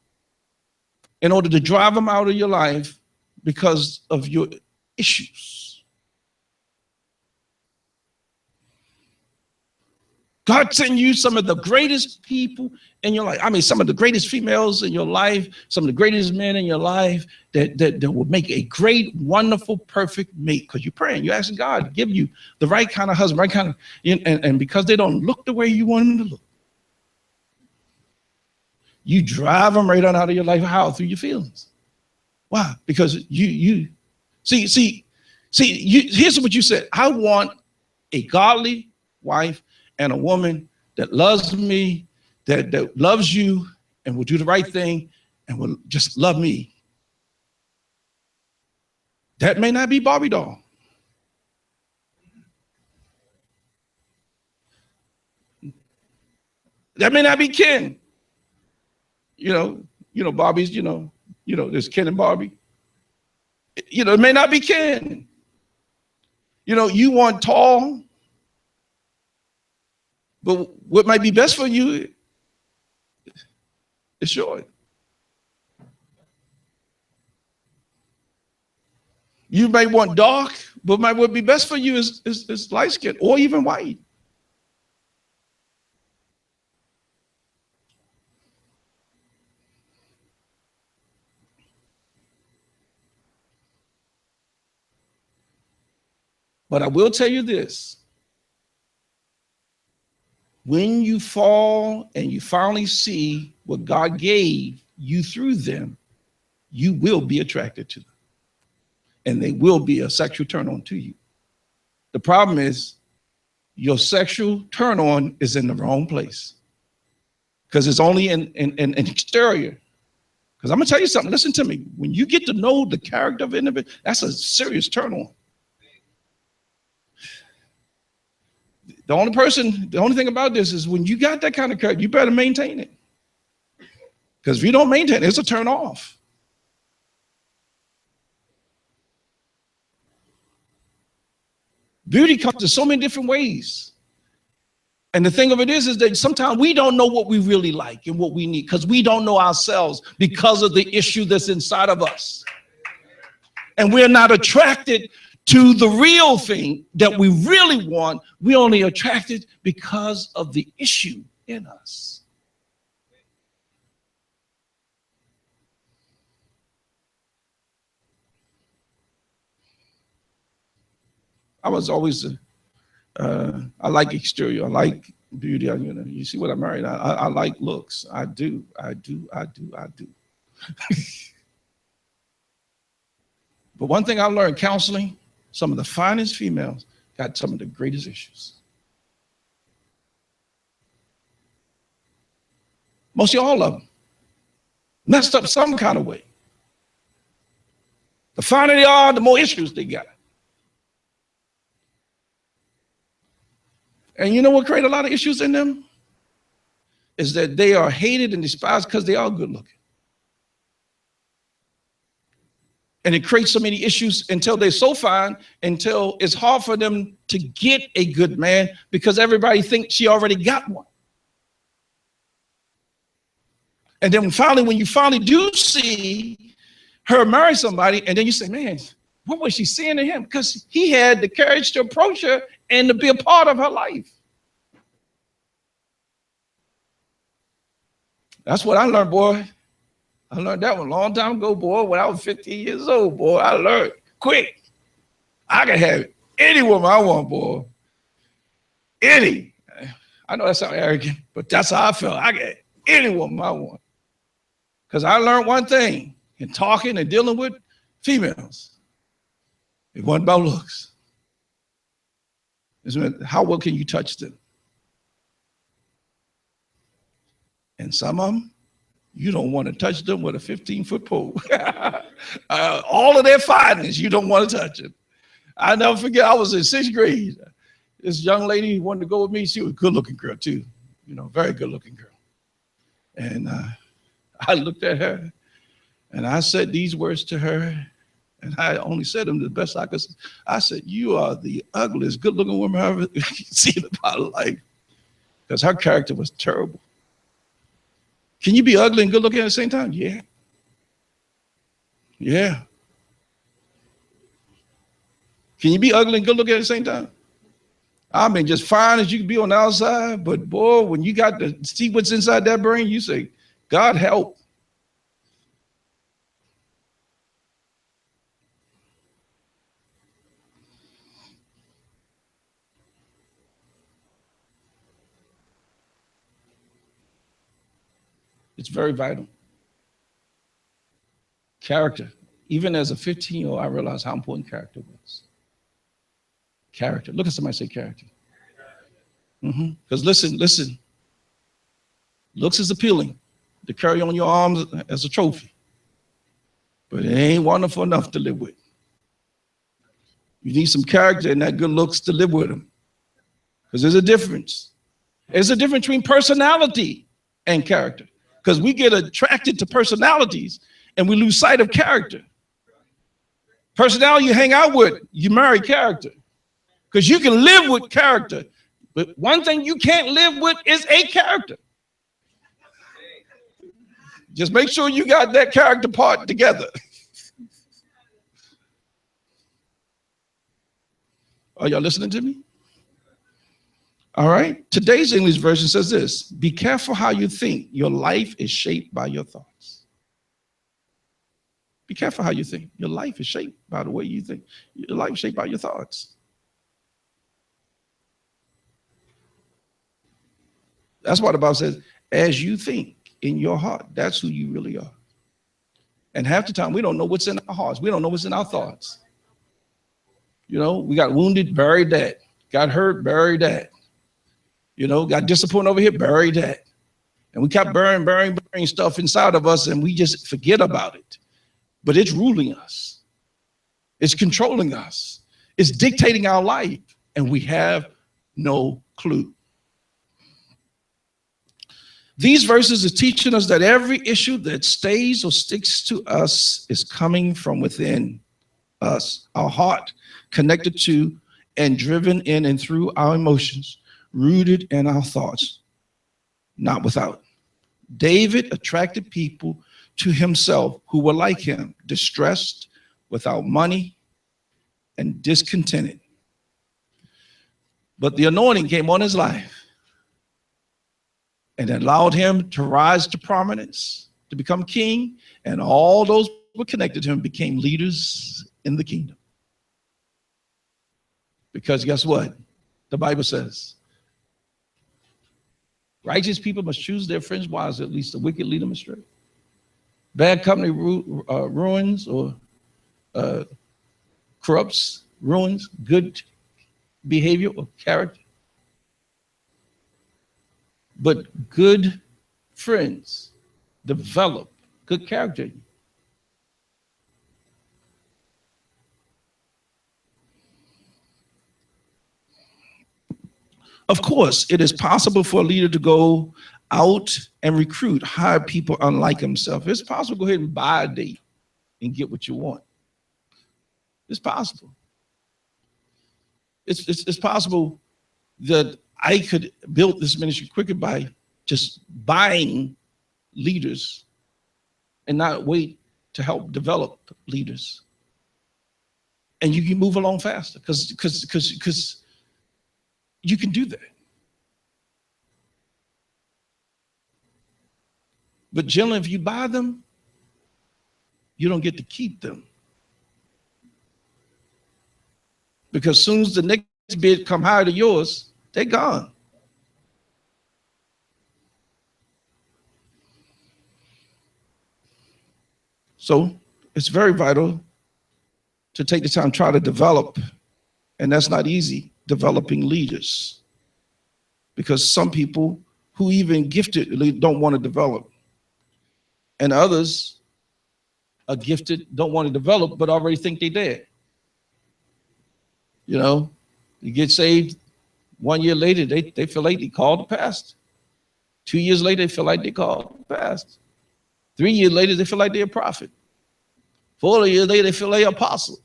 S1: in order to drive them out of your life because of your issues. God sent you some of the greatest people in your life. I mean, some of the greatest females in your life, some of the greatest men in your life that will make a great, wonderful, perfect mate. Because you're praying, you're asking God to give you the right kind of husband, right kind of, and because they don't look the way you want them to look, you drive them right on out of your life. How? Through your feelings. Why? Because you see, here's what you said. I want a godly wife and a woman that loves me, that loves you and will do the right thing and will just love me. That may not be Barbie doll. That may not be Ken. You know, Barbies, there's Ken and Barbie. It may not be Ken. You want tall, but what might be best for you is short. You may want dark, but what would be best for you is light skin or even white. But I will tell you this. When you fall and you finally see what God gave you through them, you will be attracted to them. And they will be a sexual turn on to you. The problem is your sexual turn on is in the wrong place. Because it's only in exterior. Because I'm going to tell you something. Listen to me. When you get to know the character of an individual, that's a serious turn on. The only thing about this is when you got that kind of character, you better maintain it. Because if you don't maintain it, it's a turn off. Beauty comes in so many different ways. And the thing of it is that sometimes we don't know what we really like and what we need because we don't know ourselves because of the issue that's inside of us. And we're not attracted to the real thing that we really want. We're only attracted because of the issue in us. I was always, I like exterior. I like beauty. You see what I married. I like looks. I do. But one thing I learned counseling, some of the finest females got some of the greatest issues. Mostly all of them. Messed up some kind of way. The finer they are, the more issues they got. And you know what creates a lot of issues in them? Is that they are hated and despised because they are good looking. And it creates so many issues until they're so fine, until it's hard for them to get a good man because everybody thinks she already got one. And then when you finally do see her marry somebody, and then you say, man, what was she seeing in him? Because he had the courage to approach her and to be a part of her life. That's what I learned, boy. I learned that one a long time ago, boy. When I was 15 years old, boy, I learned quick. I can have any woman I want, boy. Any. I know that sounds arrogant, but that's how I felt. I got any woman I want. Because I learned one thing in talking and dealing with females. It wasn't about looks. It's how well can you touch them? And some of them, you don't want to touch them with a 15-foot pole. All of their fineness, you don't want to touch it. I never forget, I was in 6th grade. This young lady wanted to go with me. She was a good-looking girl, too. Very good-looking girl. And I looked at her, and I said these words to her, and I only said them the best I could. I said, you are the ugliest good-looking woman I've ever seen in my life. Because her character was terrible. Can you be ugly and good looking at the same time? Yeah. Yeah. Can you be ugly and good looking at the same time? I mean, just fine as you can be on the outside, but boy, when you got to see what's inside that brain, you say, God help. It's very vital. Character. Even as a 15-year-old, I realized how important character was. Character. Look at somebody say character. Because listen, looks is appealing to carry on your arms as a trophy, but it ain't wonderful enough to live with. You need some character and that good looks to live with them, because there's a difference. There's a difference between personality and character, because we get attracted to personalities and we lose sight of character. Personality you hang out with, you marry character, because you can live with character. But one thing you can't live with is a character. Just make sure you got that character part together. Are y'all listening to me? All right. Today's English version says this: be careful how you think. Your life is shaped by your thoughts. Be careful how you think. Your life is shaped by the way you think. Your life is shaped by your thoughts. That's why the Bible says, as you think in your heart, that's who you really are. And half the time, we don't know what's in our hearts. We don't know what's in our thoughts. You know, we got wounded, buried that. Got hurt, buried that. You know, got disappointed over here, buried that. And we kept burying stuff inside of us, and we just forget about it. But it's ruling us. It's controlling us. It's dictating our life, and we have no clue. These verses are teaching us that every issue that stays or sticks to us is coming from within us, our heart, connected to and driven in and through our emotions, rooted in our thoughts, not without. David attracted people to himself who were like him, distressed, without money, and discontented. But the anointing came on his life and allowed him to rise to prominence, to become king, and all those who were connected to him became leaders in the kingdom. Because guess what? The Bible says, righteous people must choose their friends wisely, at least the wicked lead them astray. Bad company ruins or corrupts, ruins good behavior or character. But good friends develop good character. Of course, it is possible for a leader to go out and recruit, hire people unlike himself. It's possible to go ahead and buy a date and get what you want. It's possible. It's possible that I could build this ministry quicker by just buying leaders and not wait to help develop leaders. And you can move along faster because you can do that. But generally, if you buy them, you don't get to keep them. Because as soon as the next bid come higher to yours, they're gone. So it's very vital to take the time to try to develop, and that's not easy, developing leaders. Because some people who even gifted don't want to develop. And others are gifted, don't want to develop, but already think they're dead. You know, you get saved, 1 year later, they feel like they called the pastor. 2 years later, they feel like they called the pastor. 3 years later, they feel like they're a prophet. 4 years later, they feel like an apostle.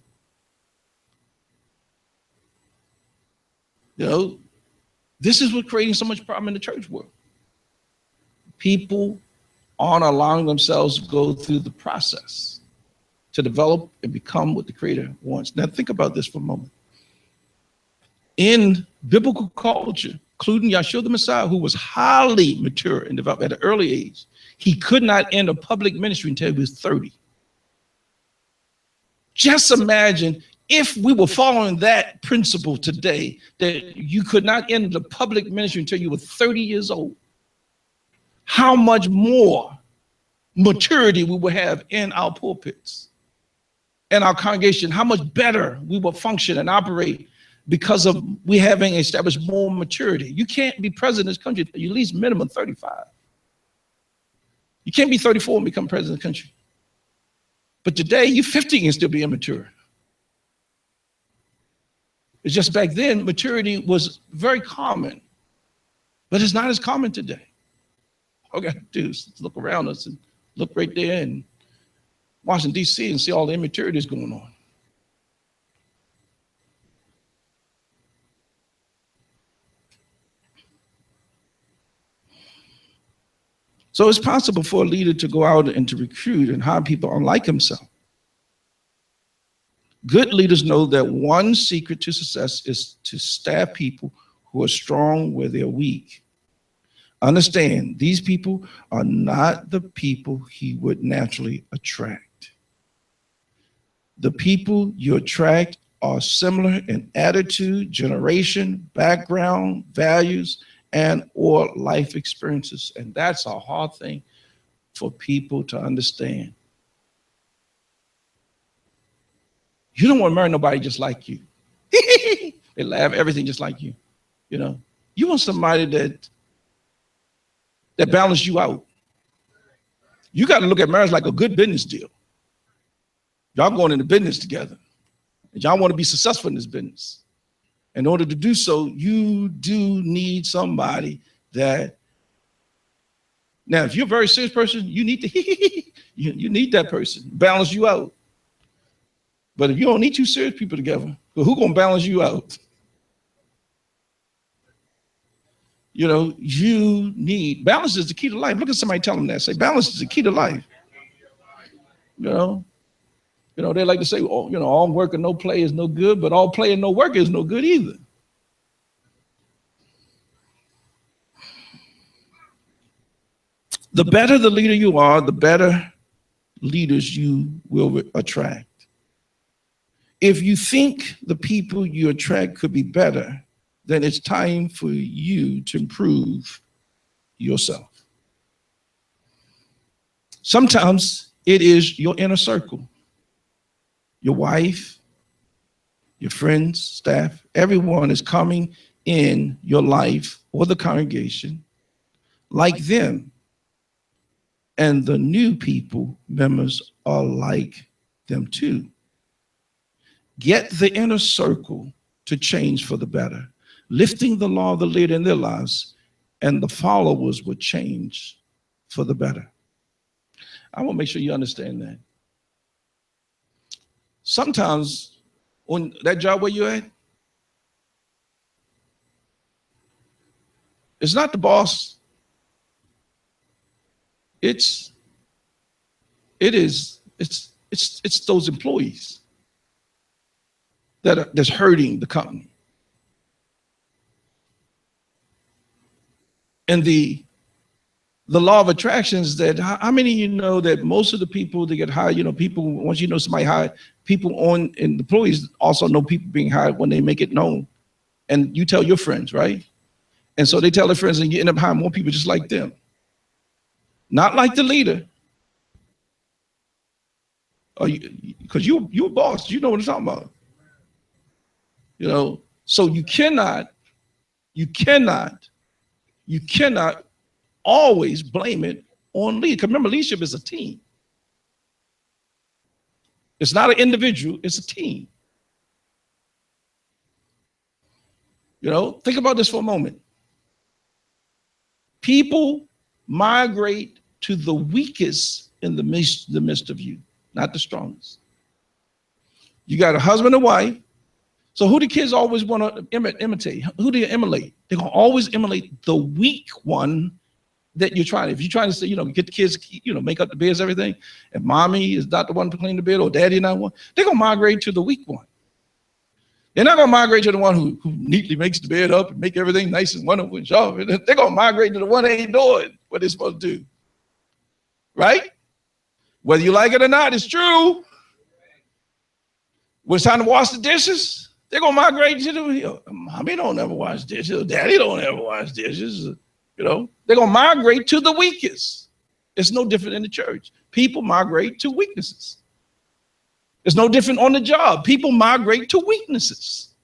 S1: You know, this is what's creating so much problem in the church world. People aren't allowing themselves to go through the process to develop and become what the Creator wants. Now think about this for a moment. In biblical culture, including Yahshua the Messiah, who was highly mature and developed at an early age. He could not enter public ministry until he was 30. Just imagine if we were following that principle today, that you could not enter the public ministry until you were 30 years old. How much more maturity we will have in our pulpits and our congregation, how much better we will function and operate because of we having established more maturity. You can't be president of this country until you at least minimum 35. You can't be 34 and become president of the country. But today, you're 50 and still be immature. It's just back then, maturity was very common, but it's not as common today. All we got to do is look around us and look right there in Washington, D.C. and see all the immaturities going on. So it's possible for a leader to go out and to recruit and hire people unlike himself. Good leaders know that one secret to success is to staff people who are strong where they're weak. Understand, these people are not the people he would naturally attract. The people you attract are similar in attitude, generation, background, values, and or life experiences. And that's a hard thing for people to understand. You don't want to marry nobody just like you. They laugh everything just like you. You know, you want somebody that balances you out. You got to look at marriage like a good business deal. Y'all going into business together. And y'all want to be successful in this business. In order to do so, you do need somebody that, now if you're a very serious person, you need to, you need that person, balance you out. But if you don't need two serious people together, well, who's gonna balance you out? You know, you need, balance is the key to life. Look at somebody tell them that, say balance is the key to life. You know, they like to say, oh, you know, all work and no play is no good, but all play and no work is no good either. The better the leader you are, the better leaders you will attract. If you think the people you attract could be better, then it's time for you to improve yourself. Sometimes it is your inner circle. Your wife, your friends, staff, everyone is coming in your life or the congregation like them. And the new people, members, are like them too. Get the inner circle to change for the better, lifting the law of the leader in their lives, and the followers will change for the better. I want to make sure you understand that. Sometimes on that job where you're at, it's not the boss. It's those employees that's hurting the company. And the law of attraction is that how many of you know that most of the people that get hired, you know, people, once you know somebody hired, people on and employees also know people being hired when they make it known. And you tell your friends, right? And so they tell their friends and you end up hiring more people just like them. Not like the leader. Because you're a boss, you know what I'm talking about. You know, so you cannot always blame it on lead. Because remember, leadership is a team. It's not an individual, it's a team. You know, think about this for a moment. People migrate to the weakest in the midst of you, not the strongest. You got a husband and wife. So who do kids always want to imitate? Who do you emulate? They're going to always emulate the weak one that you're trying. If you're trying to say, you know, get the kids, you know, make up the beds, everything, and mommy is not the one to clean the bed or daddy not one, they're going to migrate to the weak one. They're not going to migrate to the one who neatly makes the bed up and make everything nice and wonderful and sharp. They're going to migrate to the one that ain't doing what they're supposed to do. Right? Whether you like it or not, it's true. When it's time to wash the dishes, they're going to migrate to the, mommy don't ever wash dishes. Daddy don't ever wash dishes. They're going to migrate to the weakest. It's no different in the church. People migrate to weaknesses. It's no different on the job. People migrate to weaknesses.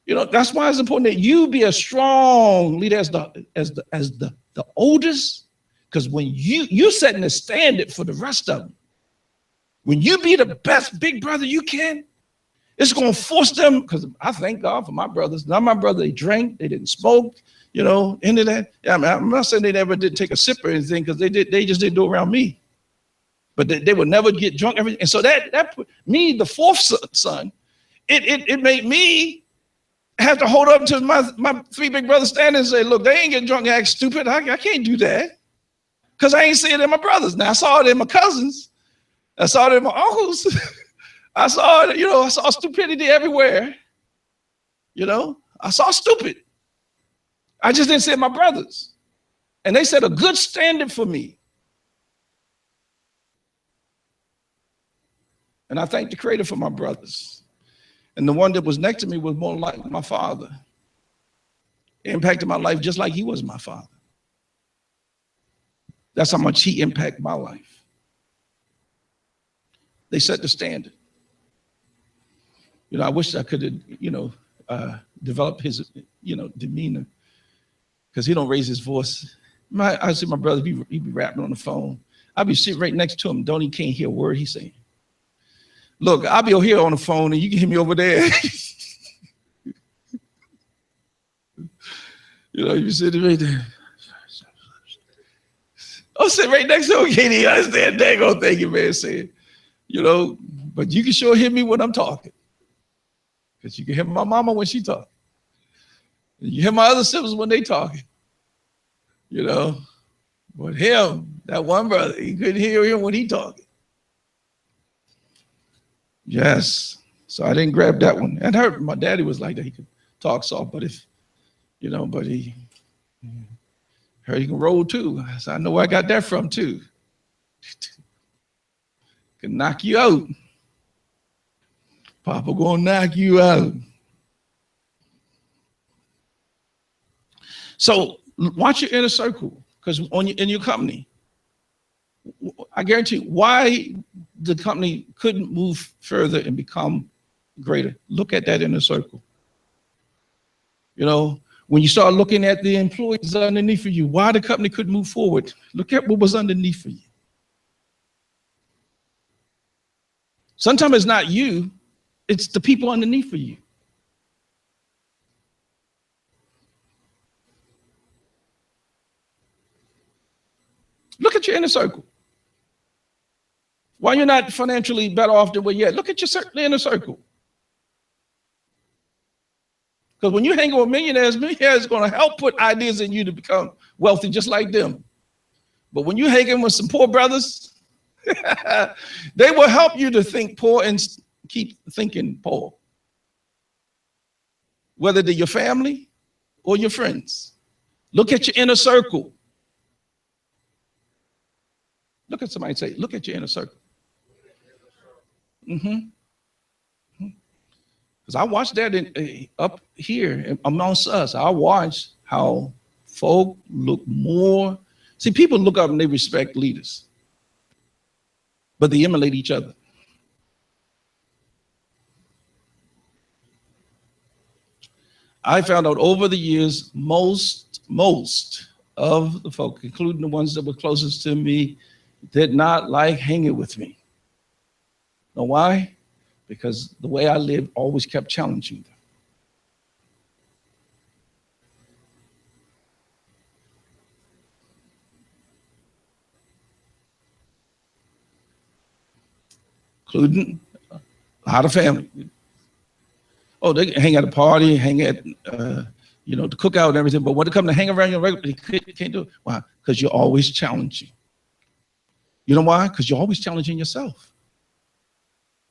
S1: That's why it's important that you be a strong leader as the oldest, because when you're setting the standard for the rest of them. When you be the best big brother you can, it's going to force them, because I thank God for my brothers. None of my brothers, they drank, they didn't smoke, into that. Yeah, I mean, I'm not saying they never did take a sip or anything, because they just didn't do it around me. But they would never get drunk. And so that put me, the fourth son, it made me have to hold up to my three big brothers standing and say, look, they ain't getting drunk and act stupid. I can't do that. Because I ain't seeing it in my brothers. Now, I saw it in my cousins. I saw it in my uncles. I saw it, I saw stupidity everywhere. I saw stupid. I just didn't see it in my brothers. And they set a good standard for me. And I thank the Creator for my brothers. And the one that was next to me was more like my father. It impacted my life just like he was my father. That's how much he impacted my life. They set the standard. I wish I could have, developed his, demeanor, because he don't raise his voice. I see my brother, he'd be rapping on the phone. I'd be sitting right next to him, can't hear a word he's saying. Look, I'll be over here on the phone and you can hear me over there. You sitting right there. I'm sitting right next to him, can't even understand that daggone thing your man said. But you can sure hear me when I'm talking. Because you can hear my mama when she talking. You hear my other siblings when they talking. But him, that one brother, you couldn't hear him when he talking. Yes. So I didn't grab that one. And my daddy was like that. He could talk soft, but but he heard he can roll too. So I know where I got that from too. Can knock you out. Papa gonna knock you out. So watch your inner circle, because in your company, I guarantee why the company couldn't move further and become greater. Look at that inner circle. When you start looking at the employees underneath of you, why the company couldn't move forward, look at what was underneath of you. Sometimes it's not you, it's the people underneath of you. Look at your inner circle. Why you're not financially better off than where you're at, look at your inner circle. Because when you hang with millionaires are going to help put ideas in you to become wealthy just like them. But when you hang in with some poor brothers, they will help you to think poor and keep thinking poor. Whether they're your family or your friends. Look at your inner circle. Look at somebody and say, look at your inner circle. Because I watched that up here amongst us. I watched how folk look more. See, people look up and they respect leaders, but they emulate each other. I found out over the years, most of the folk, including the ones that were closest to me, did not like hanging with me. Know why? Because the way I lived always kept challenging them. Including a lot of family. Oh, they hang at a party, hang at, the cookout and everything, but when it comes to hang around your regular, you can't do it. Why? Because you're always challenging. You know why? Because you're always challenging yourself.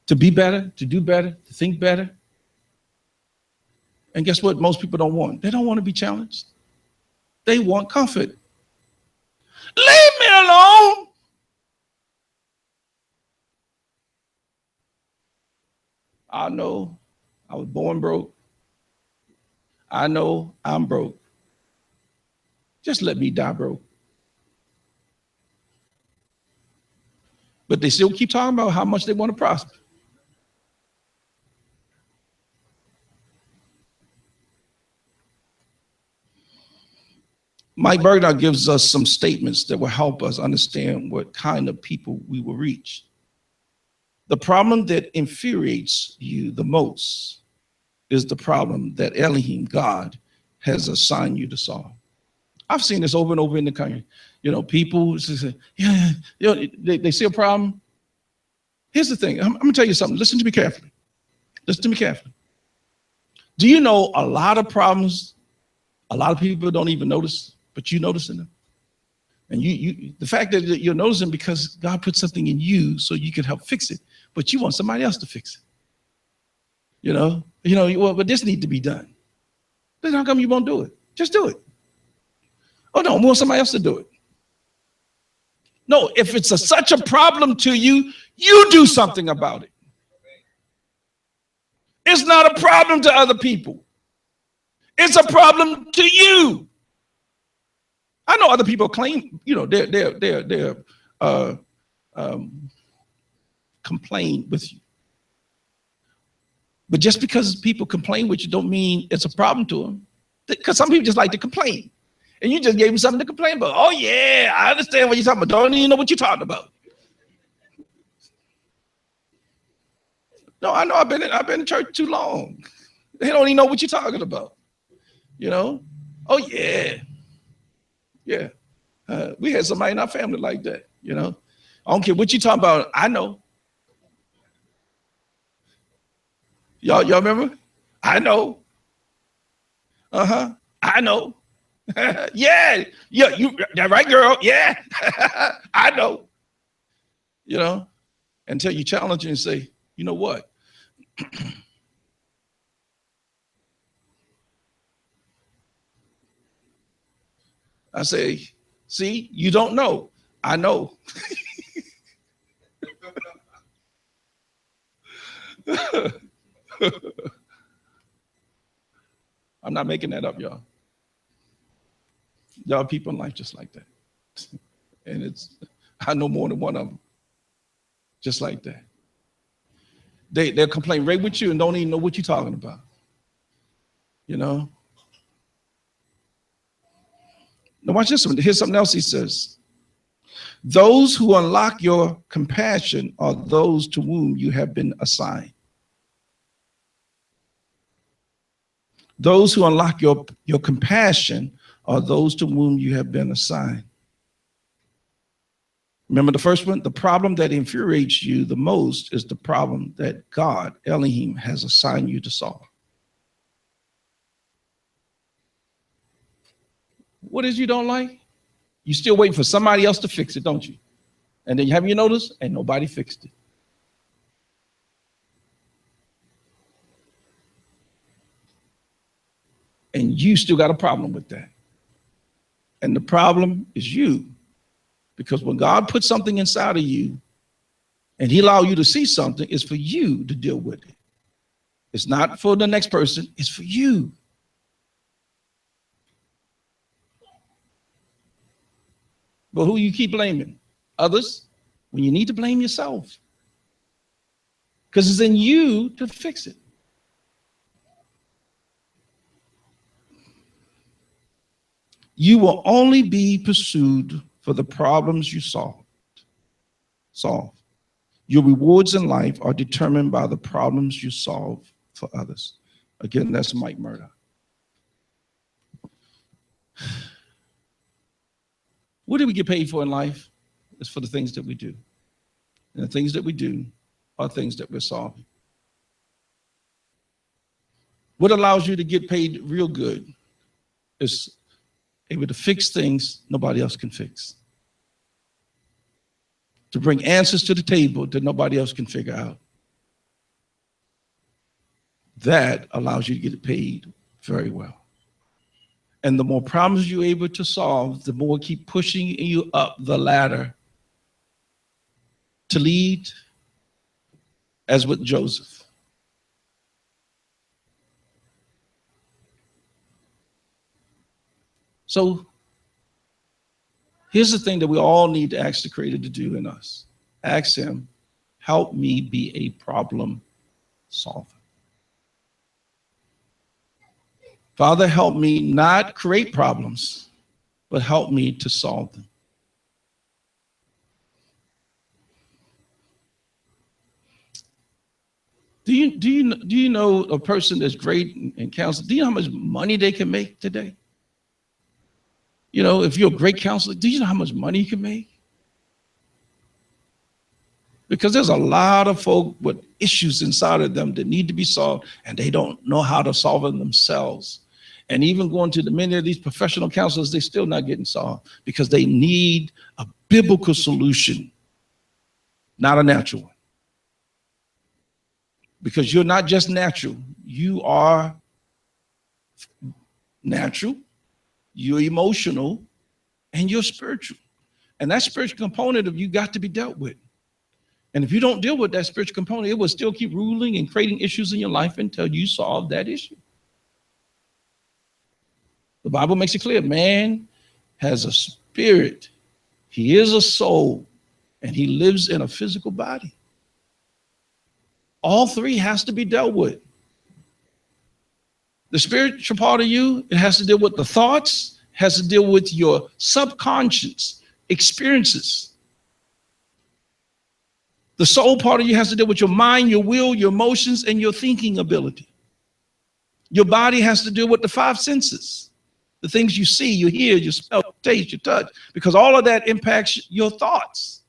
S1: To be better, to do better, to think better. And guess what most people don't want? They don't want to be challenged. They want comfort. Leave me alone. I know I was born broke. I know I'm broke. Just let me die broke. But they still keep talking about how much they want to prosper. Mike Bergdorf gives us some statements that will help us understand what kind of people we will reach. The problem that infuriates you the most is the problem that Elohim, God, has assigned you to solve. I've seen this over and over in the country. You know, people say, yeah, you know, they see a problem. Here's the thing. I'm going to tell you something. Listen to me carefully. Listen to me carefully. Do you know a lot of problems, a lot of people don't even notice, but you noticing them? And the fact that you're noticing because God put something in you so you can help fix it, but you want somebody else to fix it. You know, well, but this needs to be done. Then how come you won't do it? Just do it. Oh no, I want somebody else to do it. No, if it's such a problem to you, you do something about it. It's not a problem to other people. It's a problem to you. I know other people claim, you know, they're complain with you. But just because people complain with you don't mean it's a problem to them. Because some people just like to complain. And you just gave them something to complain about. Oh yeah, I understand what you're talking about. Don't even know what you're talking about. No, I know I've been in church too long. They don't even know what you're talking about. You know? Oh yeah. Yeah. We had somebody in our family like that, you know. I don't care what you're talking about. I know. Y'all remember? I know. I know. yeah, you that right, girl. Yeah, I know. You know, until you challenge and say, you know what? I say, see, you don't know. I know. I'm not making that up, y'all. Y'all people in life just like that. And I know more than one of them. Just like that. They'll complain right with you and don't even know what you're talking about. You know? Now watch this one. Here's something else he says. Those who unlock your compassion are those to whom you have been assigned. Those who unlock your compassion are those to whom you have been assigned. Remember the first one? The problem that infuriates you the most is the problem that God, Elohim, has assigned you to solve. What is you don't like? You still waiting for somebody else to fix it, don't you? And then have you noticed? And nobody fixed it. And you still got a problem with that. And the problem is you. Because when God puts something inside of you and he allows you to see something, it's for you to deal with it. It's not for the next person, it's for you. But who you keep blaming? Others? When you need to blame yourself. Because it's in you to fix it. You will only be pursued for the problems you solve. Your rewards in life are determined by the problems you solve for others. Again, that's Mike Murdoch. What do we get paid for in life? It's for the things that we do. And the things that we do are things that we're solving. What allows you to get paid real good is able to fix things nobody else can fix. To bring answers to the table that nobody else can figure out. That allows you to get paid very well. And the more problems you're able to solve, the more keep pushing you up the ladder to lead, as with Joseph. So here's the thing that we all need to ask the Creator to do in us. Ask him, help me be a problem solver. Father, help me not create problems, but help me to solve them. Do you know a person that's great in counseling? Do you know how much money they can make today? You know, if you're a great counselor, do you know how much money you can make? Because there's a lot of folk with issues inside of them that need to be solved, and they don't know how to solve them themselves. And even going to many of these professional counselors, they're still not getting solved because they need a biblical solution, not a natural one. Because you're not just natural, you are natural, you're emotional, and you're spiritual. And that spiritual component of you got to be dealt with. And if you don't deal with that spiritual component, it will still keep ruling and creating issues in your life until you solve that issue. The Bible makes it clear, man has a spirit, he is a soul, and he lives in a physical body. All three has to be dealt with. The spiritual part of you, it has to deal with the thoughts, has to deal with your subconscious experiences. The soul part of you has to deal with your mind, your will, your emotions, and your thinking ability. Your body has to deal with the five senses, the things you see, you hear, you smell, you taste, you touch, because all of that impacts your thoughts.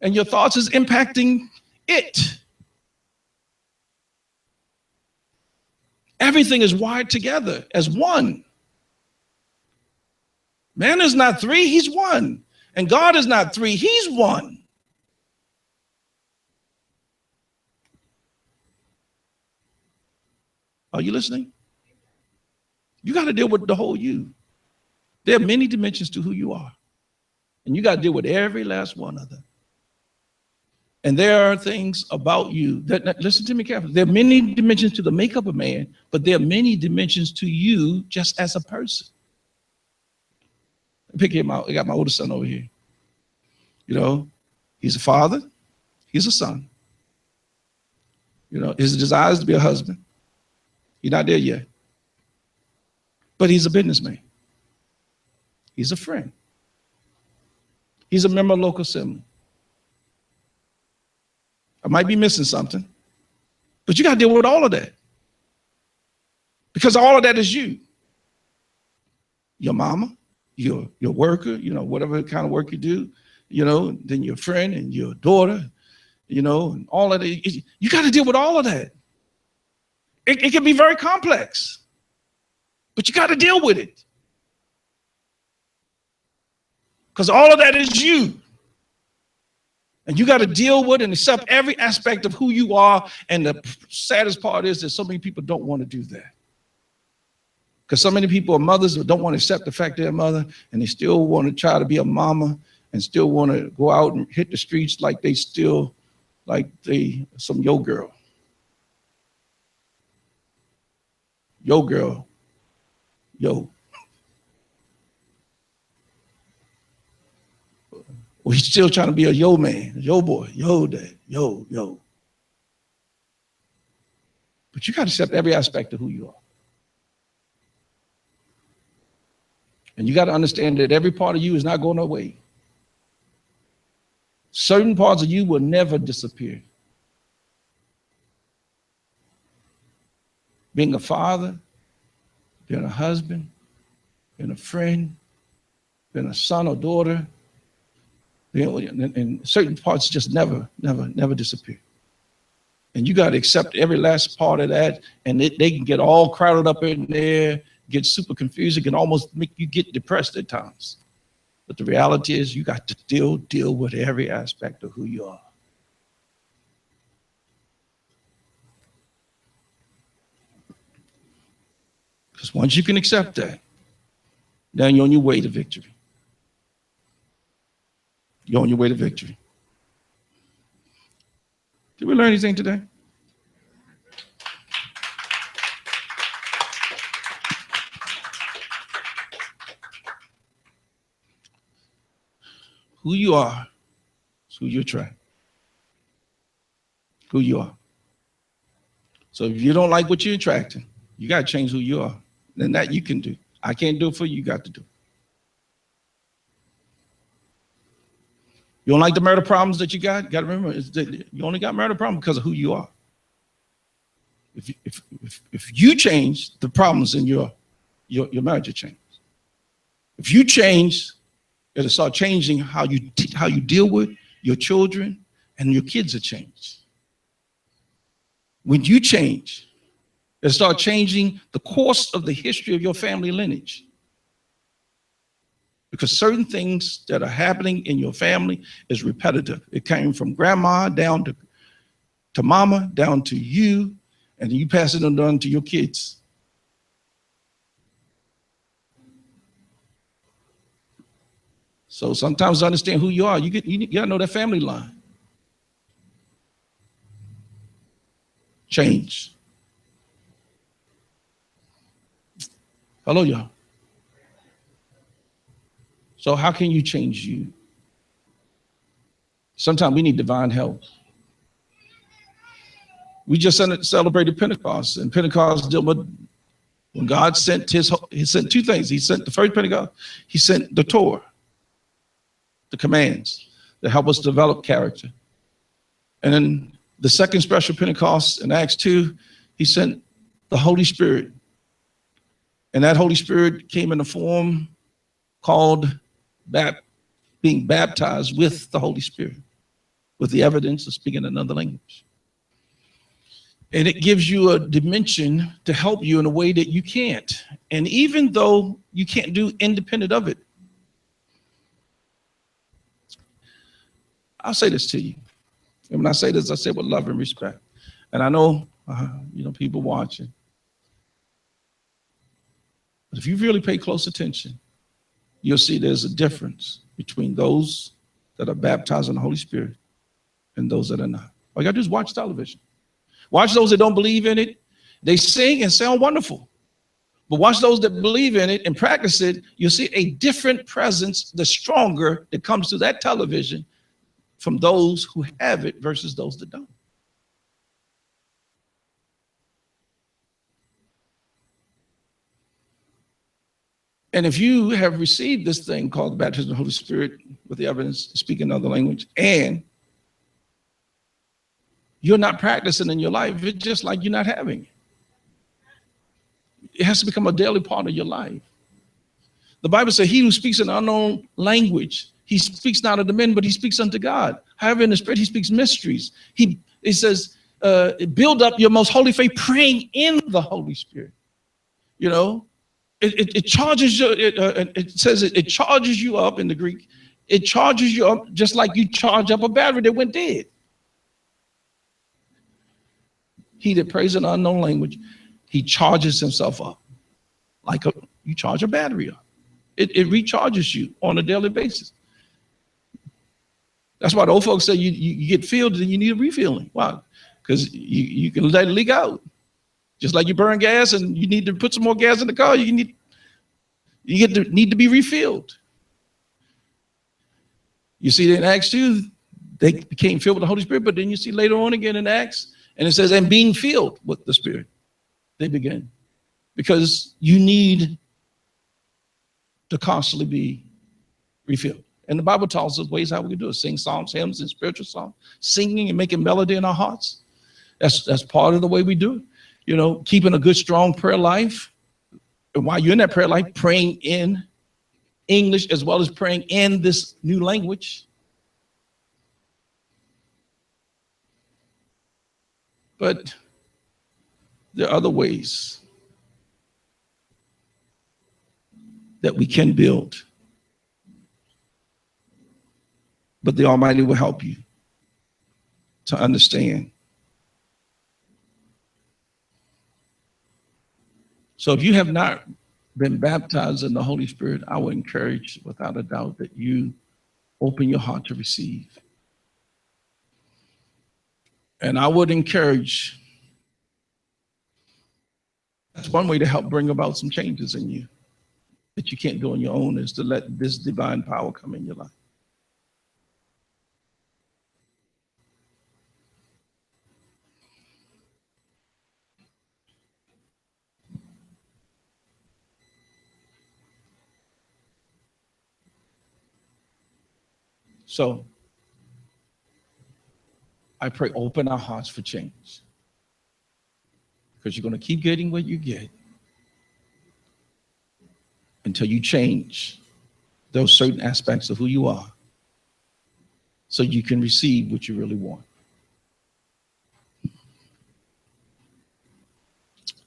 S1: And your thoughts is impacting it. Everything is wired together as one. Man is not three, he's one. And God is not three, he's one. Are you listening? You got to deal with the whole you. There are many dimensions to who you are. And you got to deal with every last one of them. And there are things about you that, listen to me carefully, there are many dimensions to the makeup of man, but there are many dimensions to you just as a person. Pick him out. I got my oldest son over here. You know, he's a father, he's a son. You know, his desire is to be a husband. He's not there yet. But he's a businessman. He's a friend. He's a member of local assembly. I might be missing something, but you got to deal with all of that. Because all of that is you. Your mama, your worker, you know, whatever kind of work you do, you know, then your friend and your daughter, you know, and all of that. You got to deal with all of that. It can be very complex, but you got to deal with it. Because all of that is you. And you got to deal with and accept every aspect of who you are. And the saddest part is that so many people don't want to do that. Because so many people are mothers who don't want to accept the fact they're a mother, and they still want to try to be a mama and still want to go out and hit the streets like they still, like they some yo girl. Yo girl. Yo. Well, he's still trying to be a yo man, yo boy, yo dad, yo. But you got to accept every aspect of who you are. And you got to understand that every part of you is not going away. Certain parts of you will never disappear. Being a father, being a husband, being a friend, being a son or daughter, and certain parts just never disappear. And you got to accept every last part of that, and they can get all crowded up in there, get super confused. It can almost make you get depressed at times. But the reality is you got to still deal with every aspect of who you are. Because once you can accept that, then you're on your way to victory. You're on your way to victory. Did we learn anything today? Who you are is who you attract. Who you are. So if you don't like what you're attracting, you got to change who you are. Then that you can do. I can't do it for you. You got to do it. You don't like the marital problems that you got? You got to remember, you only got marital problems because of who you are. If you change, the problems in your marriage will change. If you change, it'll start changing how you deal with your children, and your kids will change. When you change, it'll start changing the course of the history of your family lineage. Because certain things that are happening in your family is repetitive. It came from grandma down to mama, down to you, and you pass it on to your kids. So sometimes to understand who you are, you gotta know that family line. Change. Hello, y'all. So how can you change you? Sometimes we need divine help. We just celebrated Pentecost, and Pentecost dealt with when God sent he sent two things. He sent the first Pentecost, he sent the Torah, the commands that help us develop character. And then the second special Pentecost in Acts 2, he sent the Holy Spirit. And that Holy Spirit came in a form called being baptized with the Holy Spirit, with the evidence of speaking another language. And it gives you a dimension to help you in a way that you can't. And even though you can't do independent of it, I'll say this to you. And when I say this, I say with love and respect. And I know, people watching. But if you really pay close attention, you'll see there's a difference between those that are baptized in the Holy Spirit and those that are not. All you gotta do is watch television. Watch those that don't believe in it. They sing and sound wonderful. But watch those that believe in it and practice it. You'll see a different presence, the stronger that comes to that television from those who have it versus those that don't. And if you have received this thing called the baptism of the Holy Spirit with the evidence to speak another language, and you're not practicing in your life, it's just like you're not having it. It has to become a daily part of your life. The Bible says, he who speaks an unknown language, he speaks not unto men, but he speaks unto God. However, in the Spirit, he speaks mysteries. It says, build up your most holy faith, praying in the Holy Spirit. You know, it charges you. It says it charges you up in the Greek. It charges you up just like you charge up a battery that went dead. He that prays in an unknown language, he charges himself up like you charge a battery up. It recharges you on a daily basis. That's why the old folks say you get filled and you need a refilling. Why? Because you can let it leak out. Just like you burn gas and you need to put some more gas in the car, you need to be refilled. You see in Acts 2, they became filled with the Holy Spirit, but then you see later on again in Acts, and it says, and being filled with the Spirit, they begin. Because you need to constantly be refilled. And the Bible tells us ways how we can do it. Sing psalms, hymns, and spiritual songs. Singing and making melody in our hearts. That's part of the way we do it. You know, keeping a good, strong prayer life. And while you're in that prayer life, praying in English as well as praying in this new language. But there are other ways that we can build. But the Almighty will help you to understand So if you have not been baptized in the Holy Spirit, I would encourage without a doubt that you open your heart to receive. And I would encourage, that's one way to help bring about some changes in you that you can't do on your own, is to let this divine power come in your life. So I pray, open our hearts for change, because you're going to keep getting what you get until you change those certain aspects of who you are so you can receive what you really want.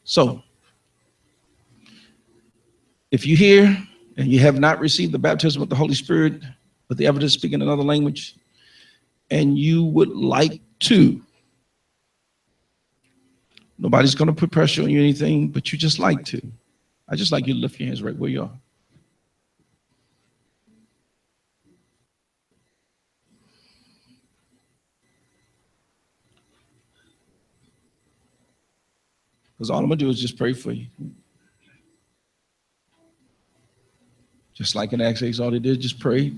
S1: So if you're here and you have not received the baptism of the Holy Spirit, but the evidence speaking another language, and you would like to, nobody's going to put pressure on you or anything, but you just like to, I just like you to lift your hands right where you are. Because all I'm going to do is just pray for you. Just like in Acts 8, all they did, just pray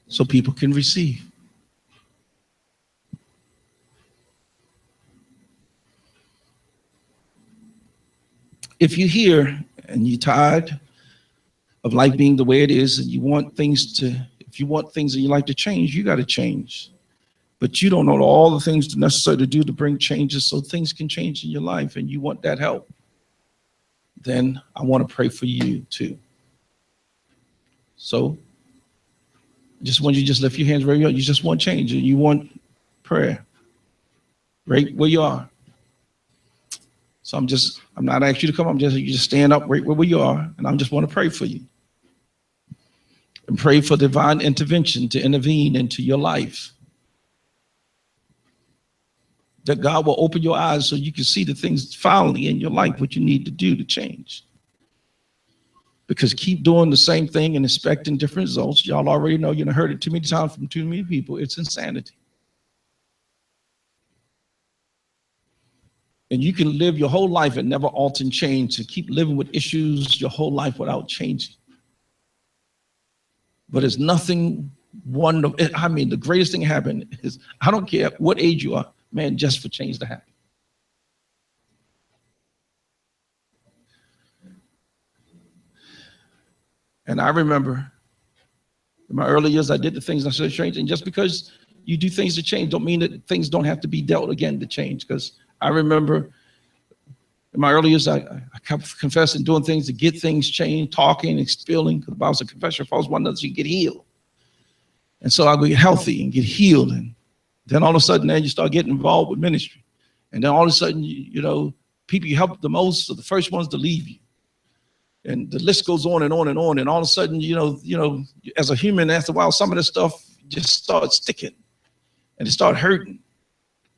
S1: so people can receive. If you're here and you're tired of life being the way it is, and you want things to, if you want things in your life to change, you got to change. But you don't know all the things necessary to do to bring changes so things can change in your life, and you want that help, then I want to pray for you too. So I just want you to just lift your hands where you are. You just want change and you want prayer right where you are. So I'm not asking you to come. You just stand up right where you are, and I just want to pray for you. And pray for divine intervention to intervene into your life. That God will open your eyes so you can see the things finally in your life, what you need to do to change. Because keep doing the same thing and expecting different results. Y'all already know, you heard it too many times from too many people. It's insanity. And you can live your whole life and never alter and change, and keep living with issues your whole life without changing. But it's nothing wonderful. I mean, the greatest thing happened is, I don't care what age you are, man, just for change to happen. And I remember in my early years, I did the things that should change. And just because you do things to change don't mean that things don't have to be dealt again to change. Because I remember in my early years, I kept confessing, doing things to get things changed, talking, expelling. Because the Bible said, confession falls one another, so you get healed. And so I would get healthy and get healed. And then all of a sudden, then you start getting involved with ministry. And then all of a sudden, you know, people you help the most are the first ones to leave you. And the list goes on and on and on. And all of a sudden, you know, as a human, after a while, some of this stuff just starts sticking and it starts hurting.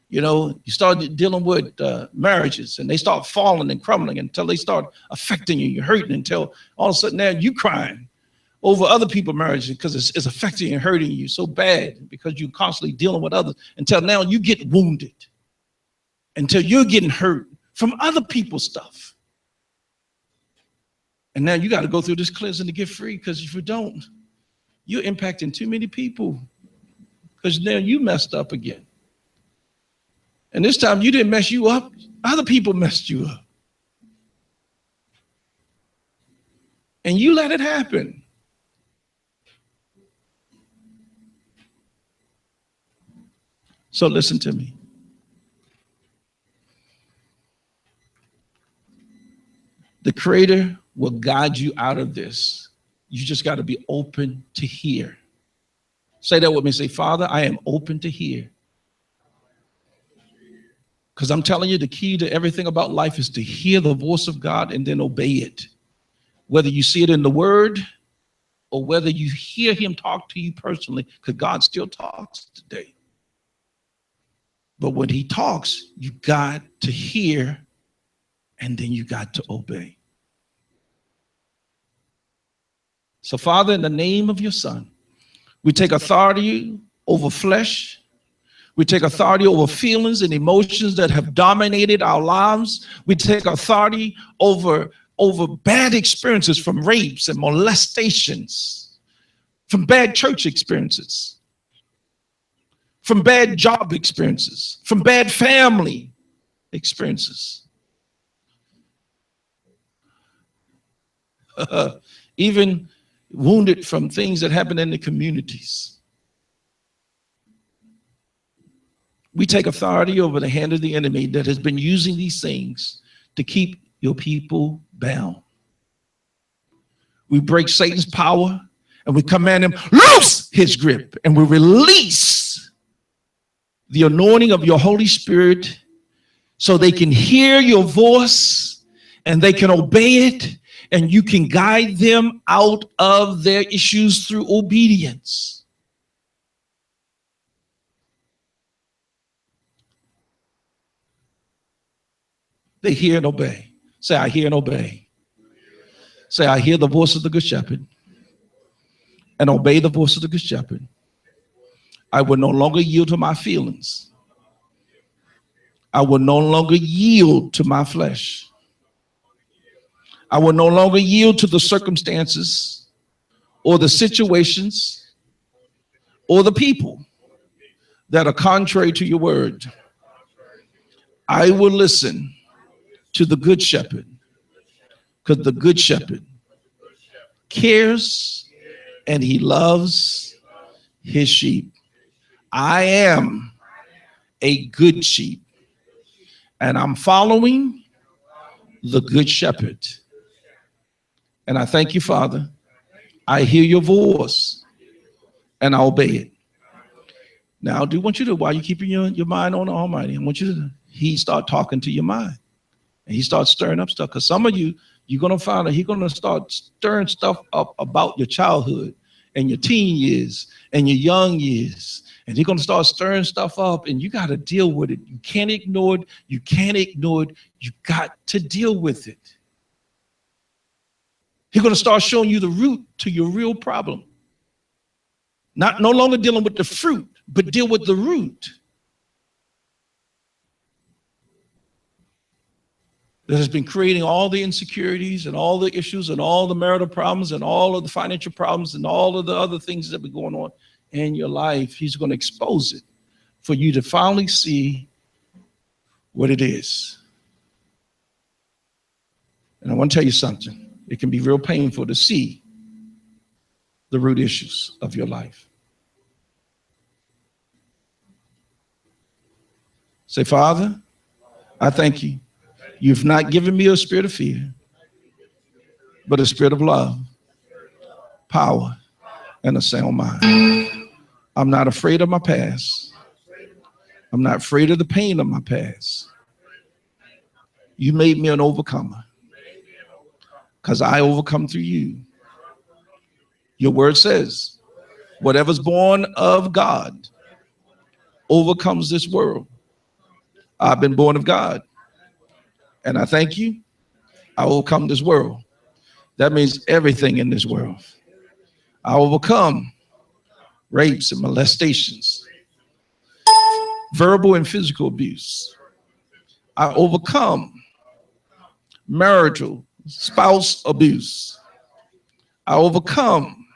S1: You know, you start dealing with marriages, and they start falling and crumbling until they start affecting you. You're hurting until all of a sudden now you crying over other people's marriages because it's affecting and hurting you so bad because you're constantly dealing with others, until now you get wounded, until you're getting hurt from other people's stuff. And now you got to go through this cleansing to get free, because if you don't, you're impacting too many people, because now you messed up again. And this time you didn't mess you up, other people messed you up. And you let it happen. So listen to me. The Creator will guide you out of this. You just got to be open to hear. Say that with me. Say, Father, I am open to hear. Because I'm telling you, the key to everything about life is to hear the voice of God and then obey it. Whether you see it in the Word or whether you hear Him talk to you personally, because God still talks today. But when He talks, you got to hear and then you got to obey. So, Father, in the name of your Son, we take authority over flesh. We take authority over feelings and emotions that have dominated our lives. We take authority over bad experiences from rapes and molestations, from bad church experiences, from bad job experiences, from bad family experiences. Even wounded from things that happen in the communities. We take authority over the hand of the enemy that has been using these things to keep your people bound. We break Satan's power and we command him, loose his grip, and we release the anointing of your Holy Spirit so they can hear your voice and they can obey it, and you can guide them out of their issues through obedience. They hear and obey. Say, I hear and obey. Say, I hear the voice of the Good Shepherd and obey the voice of the Good Shepherd. I will no longer yield to my feelings. I will no longer yield to my flesh. I will no longer yield to the circumstances or the situations or the people that are contrary to your word. I will listen to the Good Shepherd, because the Good Shepherd cares and he loves his sheep. I am a good sheep, and I'm following the Good Shepherd. And I thank you, Father. I hear your voice and I obey it. Now, I do want you to, while you're keeping your mind on the Almighty, I want you to, he start talking to your mind. And he starts stirring up stuff. Because some of you, you're going to find that he's going to start stirring stuff up about your childhood and your teen years and your young years. And he's going to start stirring stuff up, and you got to deal with it. You can't ignore it. You can't ignore it. You got to deal with it. He's going to start showing you the root to your real problem. No longer dealing with the fruit, but deal with the root. That has been creating all the insecurities and all the issues and all the marital problems and all of the financial problems and all of the other things that have been going on in your life. He's going to expose it for you to finally see what it is. And I want to tell you something. It can be real painful to see the root issues of your life. Say, Father, I thank you. You've not given me a spirit of fear, but a spirit of love, power, and a sound mind. I'm not afraid of my past. I'm not afraid of the pain of my past. You made me an overcomer because I overcome through you. Your word says, whatever's born of God overcomes this world. I've been born of God. And I thank you, I overcome this world. That means everything in this world. I overcome rapes and molestations, verbal and physical abuse. I overcome marital, spouse abuse. I overcome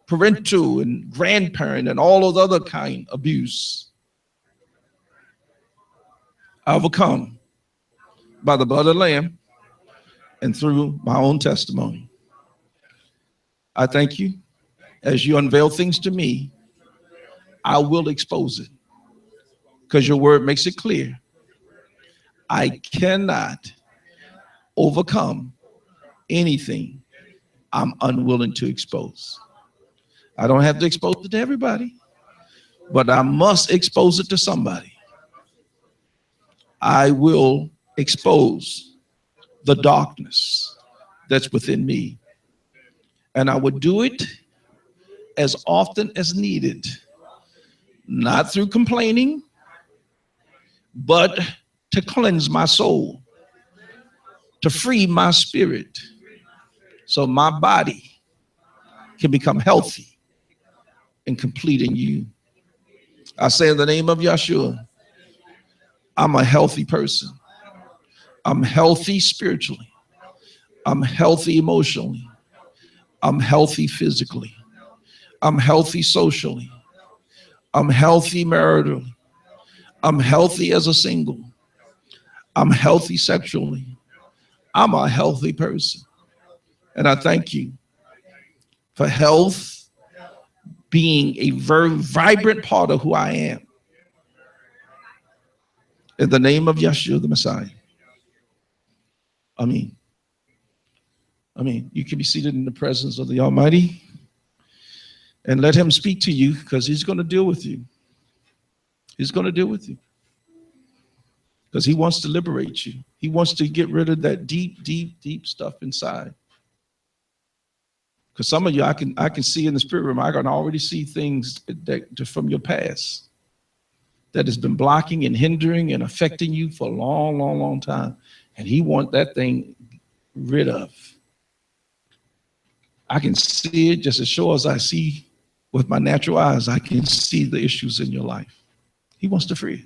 S1: parental and grandparent and all of the other kind of abuse. I overcome by the blood of the Lamb and through my own testimony. I thank you. As you unveil things to me, I will expose it, because your word makes it clear. I cannot overcome anything I'm unwilling to expose. I don't have to expose it to everybody, but I must expose it to somebody. I will expose the darkness that's within me. And I would do it as often as needed, not through complaining, but to cleanse my soul, to free my spirit so my body can become healthy and complete in you. I say in the name of Yeshua, I'm a healthy person. I'm healthy spiritually. I'm healthy emotionally. I'm healthy physically. I'm healthy socially. I'm healthy maritally. I'm healthy as a single. I'm healthy sexually. I'm a healthy person. And I thank you for health being a very vibrant part of who I am. In the name of Yeshua the Messiah. Amen. You can be seated in the presence of the Almighty and let him speak to you, because he's going to deal with you. He's going to deal with you because he wants to liberate you. He wants to get rid of that deep, deep, deep stuff inside. Because some of you, I can see in the spirit realm, I can already see things that from your past that has been blocking and hindering and affecting you for a long, long, long time. And he wants that thing rid of. I can see it just as sure as I see with my natural eyes. I can see the issues in your life. He wants to free it.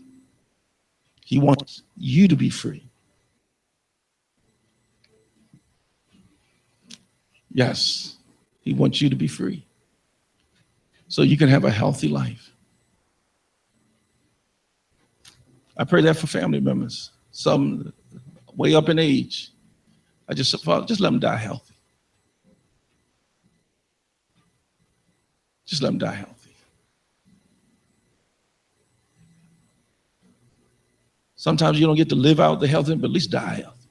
S1: He wants you to be free. Yes, he wants you to be free so you can have a healthy life. I pray that for family members, some way up in age. I just let them die healthy. Just let them die healthy. Sometimes you don't get to live out the health, but at least die healthy.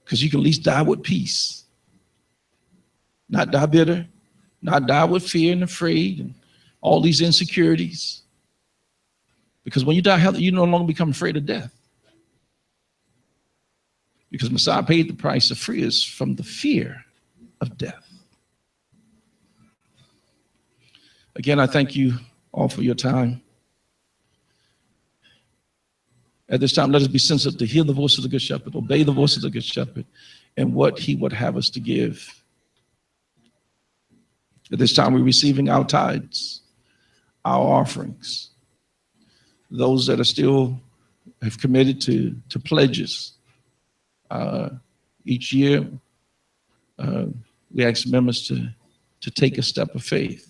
S1: Because you can at least die with peace. Not die bitter, not die with fear and afraid and all these insecurities. Because when you die healthy, you no longer become afraid of death. Because Messiah paid the price to free us from the fear of death. Again, I thank you all for your time. At this time, let us be sensitive to hear the voice of the Good Shepherd, obey the voice of the Good Shepherd, and what he would have us to give. At this time, we're receiving our tithes, our offerings. Those that are still have committed to pledges. Each year, we ask members to take a step of faith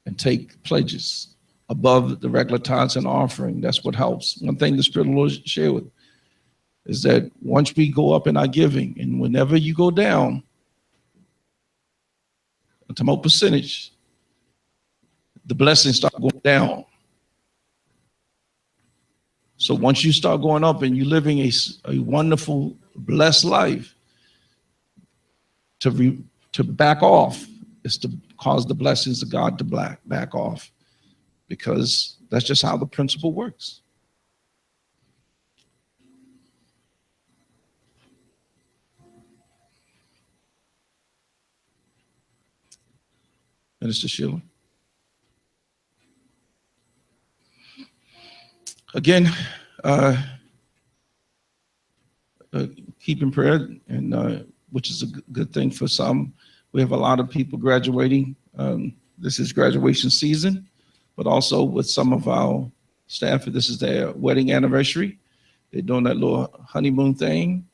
S1: and take pledges above the regular tithes and offering. That's what helps. One thing the Spirit of the Lord shared with is that once we go up in our giving, and whenever you go down, to more percentage, the blessings start going down. So once you start going up and you're living a wonderful, blessed life, to back off is to cause the blessings of God to back off, because that's just how the principle works. Minister Sheila. Again, keep in prayer, and which is a good thing for some. We have a lot of people graduating. This is graduation season, but also with some of our staff, this is their wedding anniversary. They're doing that little honeymoon thing.